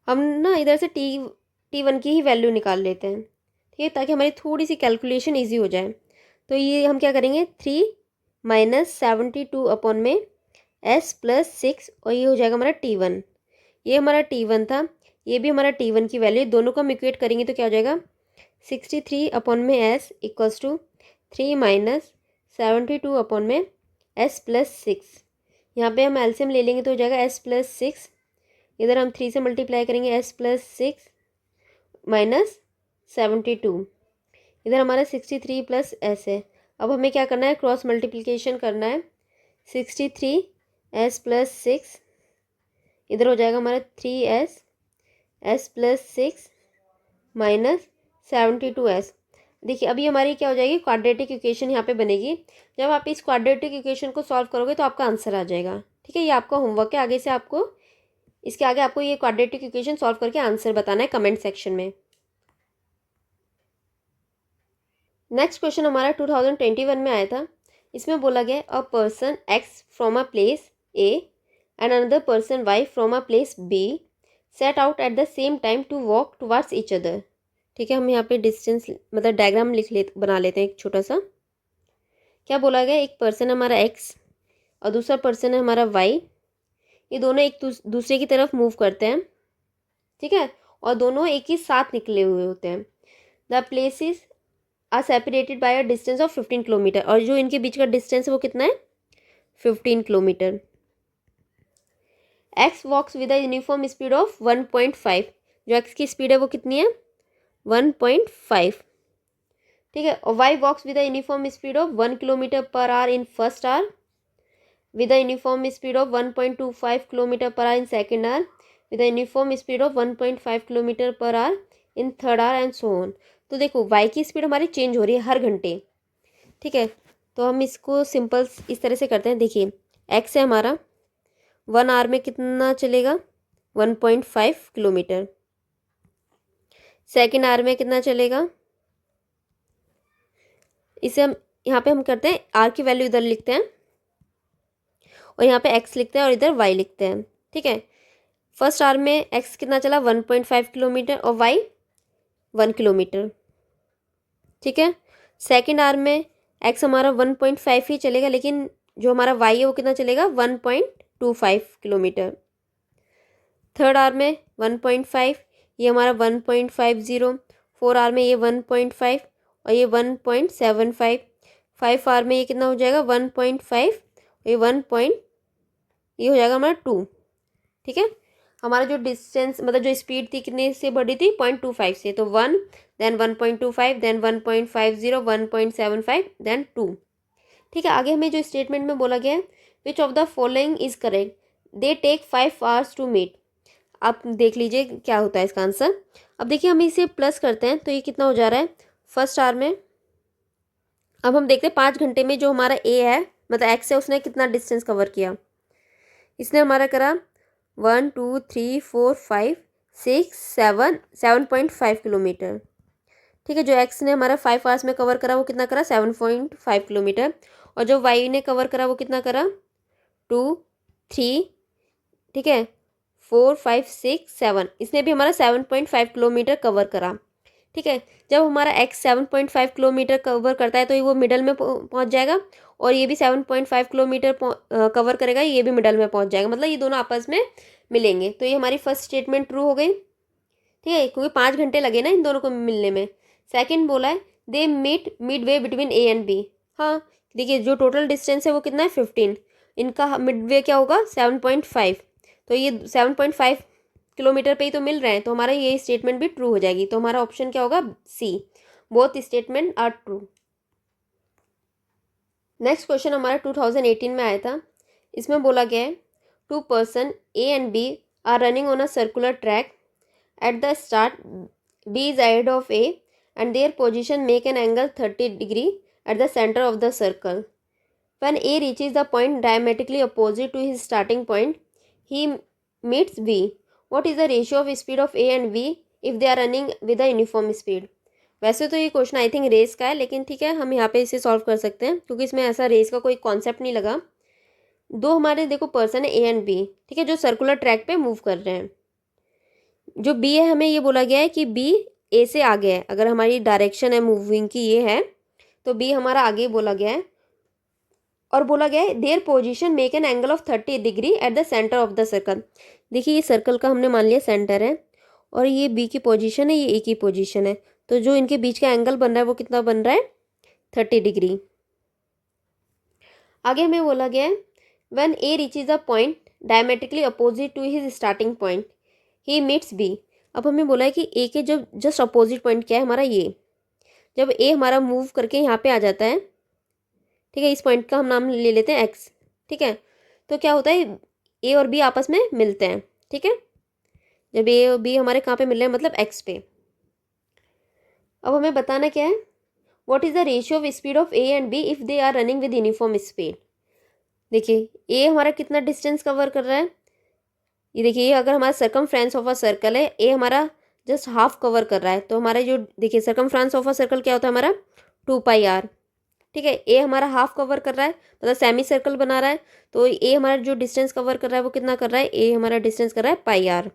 Speaker 1: हम ना इधर से T1 की ही वैल्यू निकाल लेते हैं। ठीक है, ताकि हमारी थोड़ी सी कैलकुलेशन ईजी हो जाए। तो ये हम क्या करेंगे 3 माइनस 72 अपॉन में S+6, और ये हो जाएगा हमारा T1। ये हमारा T1 था, ये भी हमारा T1 की वैल्यू, दोनों को हम इक्वेट करेंगे तो क्या हो जाएगा 63 अपॉन में S equals to 3 minus 72 upon में S+6। यहाँ पे हम एलसीएम ले लेंगे तो हो जाएगा S+6, इधर हम 3 से मल्टीप्लाई करेंगे S+6 माइनस 72, इधर हमारा 63 प्लस S है। अब हमें क्या करना है, क्रॉस मल्टीप्लिकेशन करना है। 63 S+6, इधर हो जाएगा हमारा 3S S+6 माइनस 72 S। देखिए अभी हमारी क्या हो जाएगी, क्वाड्रेटिक इक्वेशन यहाँ पे बनेगी। जब आप इस क्वाड्रेटिक इक्वेशन को सॉल्व करोगे तो आपका आंसर आ जाएगा। ठीक है, ये आपका होमवर्क है, आगे से आपको इसके आगे आपको ये क्वाड्रेटिक इक्वेशन सॉल्व करके आंसर बताना है कमेंट सेक्शन में। नेक्स्ट क्वेश्चन हमारा 2021 में आया था। इसमें बोला गया a person X from a place A and another person Y from a place B set out at the same time to walk towards each other. ठीक है, हम यहाँ पे डिस्टेंस मतलब डायग्राम बना लेते हैं एक छोटा सा। क्या बोला गया, एक पर्सन हमारा एक्स और दूसरा पर्सन है हमारा वाई, ये दोनों एक दूसरे की तरफ मूव करते हैं। ठीक है, और दोनों एक ही साथ निकले हुए होते हैं। The places are separated by a distance of 15 kilometre, और जो इनके बीच का डिस्टेंस है वो कितना है 15 kilometre. X walks with a uniform speed of 1.5, जो एक्स की स्पीड है वो कितनी है 1.5। ठीक है, और Y walks with a uniform speed of 1 kilometre per hour in first hour, with a uniform speed of 1.25 kilometre per hour in second hour, with a uniform speed of 1.5 kilometre per hour in third hour and so on. तो देखो Y की speed हमारी change हो रही है हर घंटे। ठीक है, तो हम इसको सिंपल इस तरह से करते हैं। देखिए एक्स है हमारा, 1 आवर में कितना चलेगा 1.5 किलोमीटर, सेकेंड आवर में कितना चलेगा, इसे हम यहाँ पे हम करते हैं आर की वैल्यू इधर लिखते हैं और यहाँ पे एक्स लिखते हैं और इधर वाई लिखते हैं। ठीक है, फर्स्ट आवर में एक्स कितना चला 1.5 किलोमीटर और वाई 1 किलोमीटर। ठीक है, सेकेंड आवर में एक्स हमारा 1.5 ही चलेगा, लेकिन जो हमारा वाई है वो कितना चलेगा 1.25 किलोमीटर। थर्ड आवर में 1.5, ये हमारा 1.50। फोर आवर में ये 1.5 और ये 1.75। फाइव आवर में ये कितना हो जाएगा 1.5, ये ये हो जाएगा हमारा 2। ठीक है, हमारा जो डिस्टेंस मतलब जो स्पीड थी कितने से बढ़ी थी 0.25 से, तो 1 देन 1.25 देन 1.50 1.75 देन 2। ठीक है, आगे हमें जो स्टेटमेंट में बोला गया है which of the following is correct, they take 5 hours to meet. आप देख लीजिए क्या होता है इसका आंसर। अब देखिए हम इसे प्लस करते हैं तो ये कितना हो जा रहा है फर्स्ट आवर में। अब हम देखते हैं 5 घंटे में जो हमारा ए है मतलब एक्स है उसने कितना डिस्टेंस कवर किया। इसने हमारा करा 1 2 3 4 5 6 7 7.5 किलोमीटर। ठीक है, जो एक्स ने हमारा 5 आवर्स में कवर करा वो कितना करा 7.5 किलोमीटर, और जो वाई ने कवर करा वो कितना करा 2 3, ठीक है 4 5 6 7, इसने भी हमारा 7.5 किलोमीटर कवर करा। ठीक है, जब हमारा एक्स 7.5 किलोमीटर कवर करता है तो ये वो मिडल में पहुंच जाएगा, और ये भी 7.5 किलोमीटर कवर करेगा, ये भी मिडल में पहुंच जाएगा, मतलब ये दोनों आपस में मिलेंगे। तो ये हमारी फर्स्ट स्टेटमेंट ट्रू हो गई। ठीक है, क्योंकि 5 घंटे लगे ना इन दोनों को मिलने में। सेकंड बोला है they meet mid way between A and B. हाँ देखिए जो टोटल डिस्टेंस है वो कितना है 15, इनका मिड वे क्या होगा 7.5, तो ये 7.5 किलोमीटर पे ही तो मिल रहे हैं, तो हमारा ये स्टेटमेंट भी ट्रू हो जाएगी। तो हमारा ऑप्शन क्या होगा C, both statement are true. Next question हमारा 2018 में आया था। इसमें बोला गया है 2 person A and B are running on a circular track at the start B is ahead of A and their position make an angle 30 degree at the center of the circle. When A reaches the point diametrically opposite to his starting point, he meets B. What is the ratio of speed of A and B if they are running with a uniform speed? वैसे तो ये question I think race का है, लेकिन ठीक है हम यहाँ पे इसे सॉल्व कर सकते हैं क्योंकि इसमें ऐसा रेस का कोई कॉन्सेप्ट नहीं लगा। दो हमारे देखो पर्सन है ए एंड बी, ठीक है, जो सर्कुलर ट्रैक पे मूव कर रहे हैं। जो बी है हमें ये बोला गया है कि बी ए से आगे है, अगर हमारी डायरेक्शन है मूविंग की ये है तो बी हमारा आगे बोला गया है। और बोला गया है their position make an angle of 30 degree at the centre of the circle. देखिए ये सर्कल का हमने मान लिया सेंटर है और ये बी की पोजीशन है, ये ए की पोजीशन है, तो जो इनके बीच का एंगल बन रहा है वो कितना बन रहा है 30 डिग्री। आगे हमें बोला गया है when A reaches a point diametrically opposite to his starting point he meets B. अब हमें बोला है कि ए के जो जस्ट अपोजिट पॉइंट क्या है हमारा ये, जब ए हमारा मूव करके यहाँ पे आ जाता है, ठीक है, इस पॉइंट का हम नाम ले लेते हैं एक्स, ठीक है, तो क्या होता है ए और बी आपस में मिलते हैं, ठीक है, जब ए और बी हमारे कहाँ पे मिल रहे हैं मतलब एक्स पे। अब हमें बताना क्या है what is the ratio of speed of A and B if they are running with uniform speed. देखिए ए हमारा कितना डिस्टेंस कवर कर रहा है, ये देखिए ये अगर हमारा सर्कमफ्रेंस ऑफ अ सर्कल है, ए हमारा जस्ट हाफ कवर कर रहा है, तो हमारे जो देखिए सर्कमफ्रेंस ऑफ अ सर्कल क्या होता है हमारा 2πr, ठीक है, ए हमारा हाफ कवर कर रहा है मतलब सेमी सर्कल बना रहा है, तो ए हमारा जो डिस्टेंस कवर कर रहा है वो कितना कर रहा है, ए हमारा डिस्टेंस कर रहा है πr,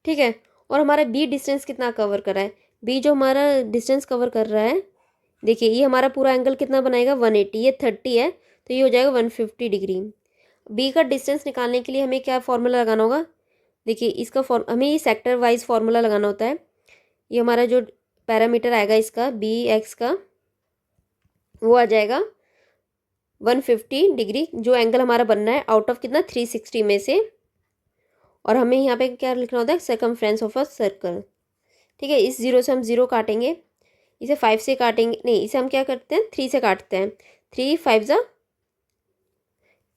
Speaker 1: ठीक है। और हमारा बी डिस्टेंस कितना कवर कर रहा है, बी जो हमारा डिस्टेंस कवर कर रहा है, देखिए ये हमारा पूरा एंगल कितना बनाएगा 180, ये 30 है तो ये हो जाएगा 150 डिग्री। बी का डिस्टेंस निकालने के लिए हमें क्या फार्मूला लगाना होगा, देखिए इसका हमें ये सेक्टर वाइज फार्मूला लगाना होता है। ये हमारा जो पैरामीटर आएगा इसका बी एक्स का वो आ जाएगा 150 डिग्री, जो एंगल हमारा बनना है आउट ऑफ कितना 360 में से। और हमें यहाँ पे क्या लिखना होता है सर्कमफ्रेंस ऑफ अ सर्कल, ठीक है, इस जीरो से हम जीरो काटेंगे, इसे 5 से काटेंगे, नहीं इसे हम क्या करते हैं 3 से काटते हैं, 3 5 ज़ा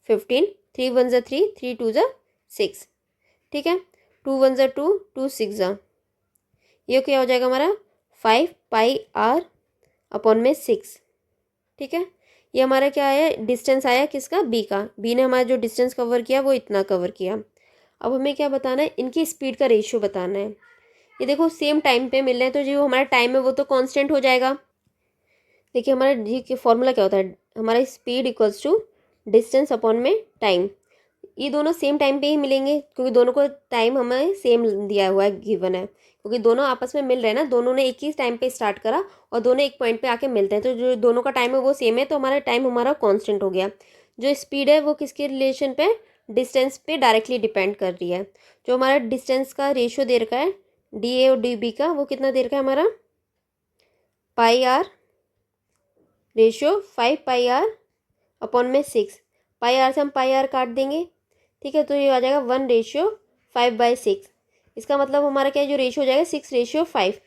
Speaker 1: 15, 3 1 ज़ा 3, 3 2 ज़ा 6, ठीक है, 2 1 ज़ा 2, 2 6 ज़ा, ये क्या हो जाएगा हमारा 5πr अपॉन में 6, ठीक है। ये हमारा क्या आया डिस्टेंस आया किसका बी का, बी ने हमारा जो डिस्टेंस कवर किया वो इतना कवर किया। अब हमें क्या बताना है इनकी स्पीड का रेशियो बताना है। ये देखो सेम टाइम पे मिल रहे हैं तो जो हमारा टाइम है वो तो कांस्टेंट हो जाएगा। देखिए हमारा जी फॉर्मूला क्या होता है, हमारा speed equals to distance upon में टाइम, ये दोनों सेम टाइम पे ही मिलेंगे क्योंकि दोनों को टाइम हमें सेम दिया हुआ है गिवन है, क्योंकि दोनों आपस में मिल रहे हैं ना, दोनों ने एक ही टाइम पे स्टार्ट करा और दोनों एक पॉइंट पे आके मिलते हैं, तो जो दोनों का टाइम है वो सेम है तो हमारा टाइम हमारा कांस्टेंट हो गया। जो स्पीड है वो किसके रिलेशन पे डिस्टेंस पे डायरेक्टली डिपेंड कर रही है। जो हमारा डिस्टेंस का रेशियो दे रखा है डी ए और डी बी का वो कितना दे रखा है हमारा πr रेशियो 5πr अपॉन में 6, πr से हम πr काट देंगे, ठीक है, तो ये आ जाएगा 1/5/6। इसका मतलब हमारा क्या है जो रेशियो हो जाएगा 6/5,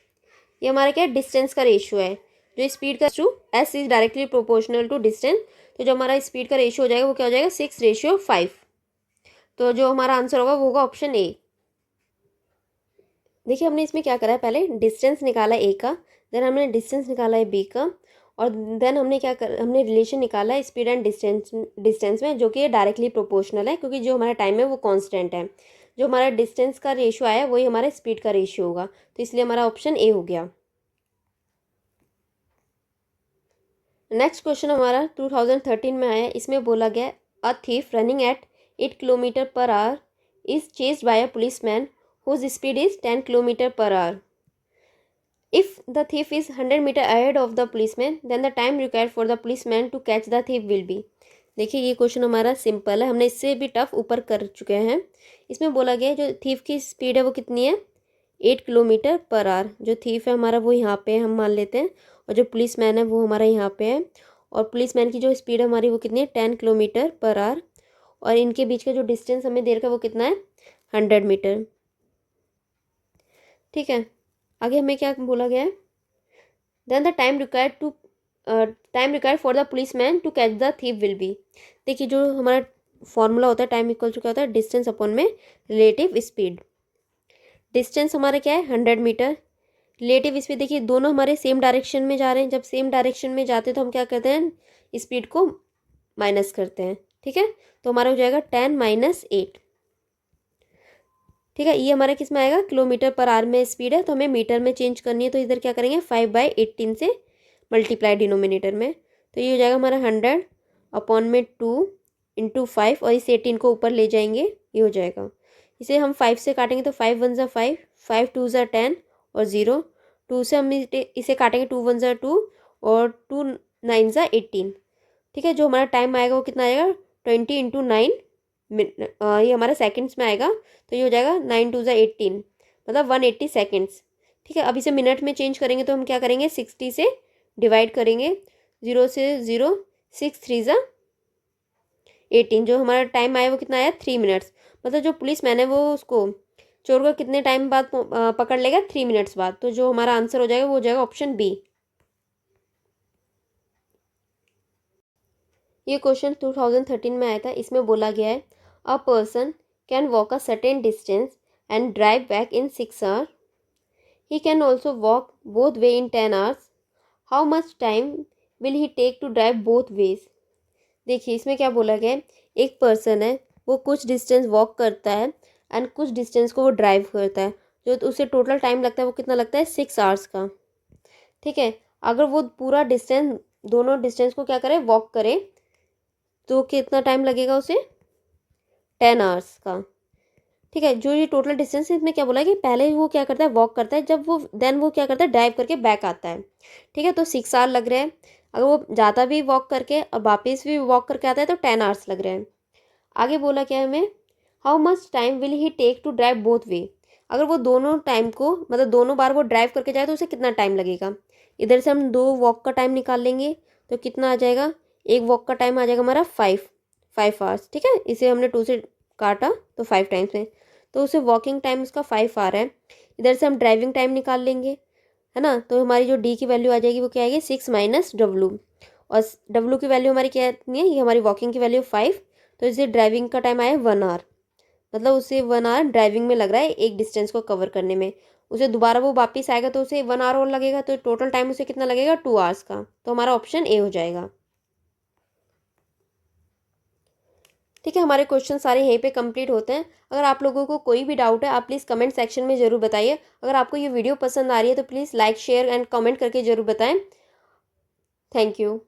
Speaker 1: ये हमारा क्या है डिस्टेंस का रेशियो है। जो स्पीड का to S is directly proportional to distance, तो जो हमारा स्पीड का रेशियो हो जाएगा वो क्या हो जाएगा 6/5। तो जो हमारा आंसर होगा वो होगा ऑप्शन ए। देखिए हमने इसमें क्या करा है, पहले डिस्टेंस निकाला ए का, देन हमने डिस्टेंस निकाला है बी का, और देन हमने हमने रिलेशन निकाला है स्पीड एंड डिस्टेंस में, जो कि डायरेक्टली प्रोपोर्शनल है क्योंकि जो हमारा टाइम है वो कांस्टेंट है। जो हमारा डिस्टेंस का रेशियो आया वही हमारा स्पीड का रेशियो होगा, तो इसलिए हमारा ऑप्शन ए हो गया। नेक्स्ट क्वेश्चन हमारा 2013 में आया, इसमें बोला गया a thief running at 8 kilometre per our is chased by a policeman whose speed is 10 kilometre per our. If the thief is 100 meter ahead of the policeman, then the time required for the policeman to catch the thief will be। देखिए ये question हमारा simple है, हमने इससे भी tough ऊपर कर चुके हैं। इसमें बोला गया है जो थीफ की स्पीड है वो कितनी है 8 किलोमीटर पर आवर। जो थीफ है हमारा वो यहाँ पे हम मान लेते हैं, और जो पुलिसमैन है वो हमारा यहाँ पे है, और पुलिसमैन की जो स्पीड है हमारी वो कितनी है 10 किलोमीटर पर आवर, और इनके बीच का जो डिस्टेंस हमें दे रखा है वो कितना है 100 मीटर, ठीक है। आगे हमें क्या बोला गया है then the time required to time required for the policeman to catch the thief will be. देखिए जो हमारा फॉर्मूला होता है टाइम इक्वल टू क्या होता है, डिस्टेंस अपॉन में रिलेटिव स्पीड। डिस्टेंस हमारा क्या है 100 मीटर, रिलेटिव स्पीड देखिए दोनों हमारे सेम डायरेक्शन में जा रहे हैं, जब सेम डायरेक्शन में जाते हैं तो हम क्या करते हैं, स्पीड को माइनस करते हैं। ठीक है, तो हमारा हो जाएगा 10 - 8। ठीक है, ये हमारे किस में आएगा, किलोमीटर पर आवर में स्पीड है तो हमें मीटर में चेंज करनी है, तो इधर क्या करेंगे 5/18 से मल्टीप्लाई डिनोमिनेटर में, तो ये हो जाएगा हमारा 100 अपॉन में 2 × 5 और इस 18 को ऊपर ले जाएंगे, ये हो जाएगा। इसे हम 5 से काटेंगे तो 5 × 1 = 5, 5 × 2 = 10 और 0, 2 से हम इसे काटेंगे 2 × 1 = 2 और 2 × 9 = 18। ठीक है, जो हमारा टाइम आएगा वो कितना आएगा 20 × 9 ये हमारा सेकंड्स में आएगा, तो ये हो जाएगा 9 × 2 = 18 मतलब 180 सेकेंड्स। ठीक है, अब इसे मिनट में चेंज करेंगे तो हम क्या करेंगे 60 से डिवाइड करेंगे, 0 से 0, 6 × 3 = 18, जो हमारा टाइम आया वो कितना आया 3 मिनट्स। मतलब जो पुलिस मैन है वो उसको चोर को कितने टाइम बाद पकड़ लेगा 3 मिनट्स बाद, तो जो हमारा आंसर हो जाएगा वो हो जाएगा ऑप्शन बी। ये क्वेश्चन 2013 में आया था, इसमें बोला गया है a person can walk a certain distance and drive back in 6 hour, he can also walk both way in 10 hours, how much time will he take to drive both ways. देखिए इसमें क्या बोला गया है, एक पर्सन है वो कुछ डिस्टेंस वॉक करता है एंड कुछ डिस्टेंस को वो ड्राइव करता है, जो उसे टोटल टाइम लगता है वो कितना लगता है 6 आवर्स का। ठीक है, अगर वो पूरा डिस्टेंस दोनों डिस्टेंस को क्या करे वॉक करे तो कितना टाइम लगेगा उसे 10 आवर्स का। ठीक है, जो ये टोटल डिस्टेंस है इसमें क्या बोला है कि पहले वो क्या करता है वॉक करता है, जब वो देन वो क्या करता है ड्राइव करके बैक आता है। ठीक है, तो 6 आवर लग रहे हैं, अगर वो जाता भी वॉक करके और वापस भी वॉक करके आता है तो 10 आवर्स लग रहे हैं। आगे बोला क्या है हमें, how much time will he take to drive both way, अगर वो दोनों टाइम को मतलब दोनों बार वो ड्राइव करके जाए तो उसे कितना टाइम लगेगा। इधर से हम 2 वॉक का टाइम निकाल लेंगे तो कितना आ जाएगा, एक वॉक का टाइम आ जाएगा हमारा 5 आवर्स। ठीक है, इसे हमने 2 से काटा तो 5 टाइम्स में, तो उसे वॉकिंग टाइम उसका 5 आवर है। इधर से हम ड्राइविंग टाइम निकाल लेंगे, है ना, तो हमारी जो डी की वैल्यू आ जाएगी वो क्या आएगी 6 - W, और W की वैल्यू हमारी क्या इतनी है, ये हमारी वॉकिंग की वैल्यू 5, तो इसे ड्राइविंग का टाइम आया 1 आवर, मतलब उसे 1 आवर ड्राइविंग में लग रहा है एक डिस्टेंस को कवर करने में। उसे दोबारा वो वापस आएगा तो उसे 1 आवर और लगेगा, तो टोटल टाइम उसे कितना लगेगा 2 आवर्स का, तो हमारा ऑप्शन ए हो जाएगा। ठीक है, हमारे क्वेश्चन सारे यहीं पे कंप्लीट होते हैं। अगर आप लोगों को कोई भी डाउट है आप प्लीज़ कमेंट सेक्शन में ज़रूर बताइए। अगर आपको ये वीडियो पसंद आ रही है तो please like share and comment करके ज़रूर बताएं। Thank you.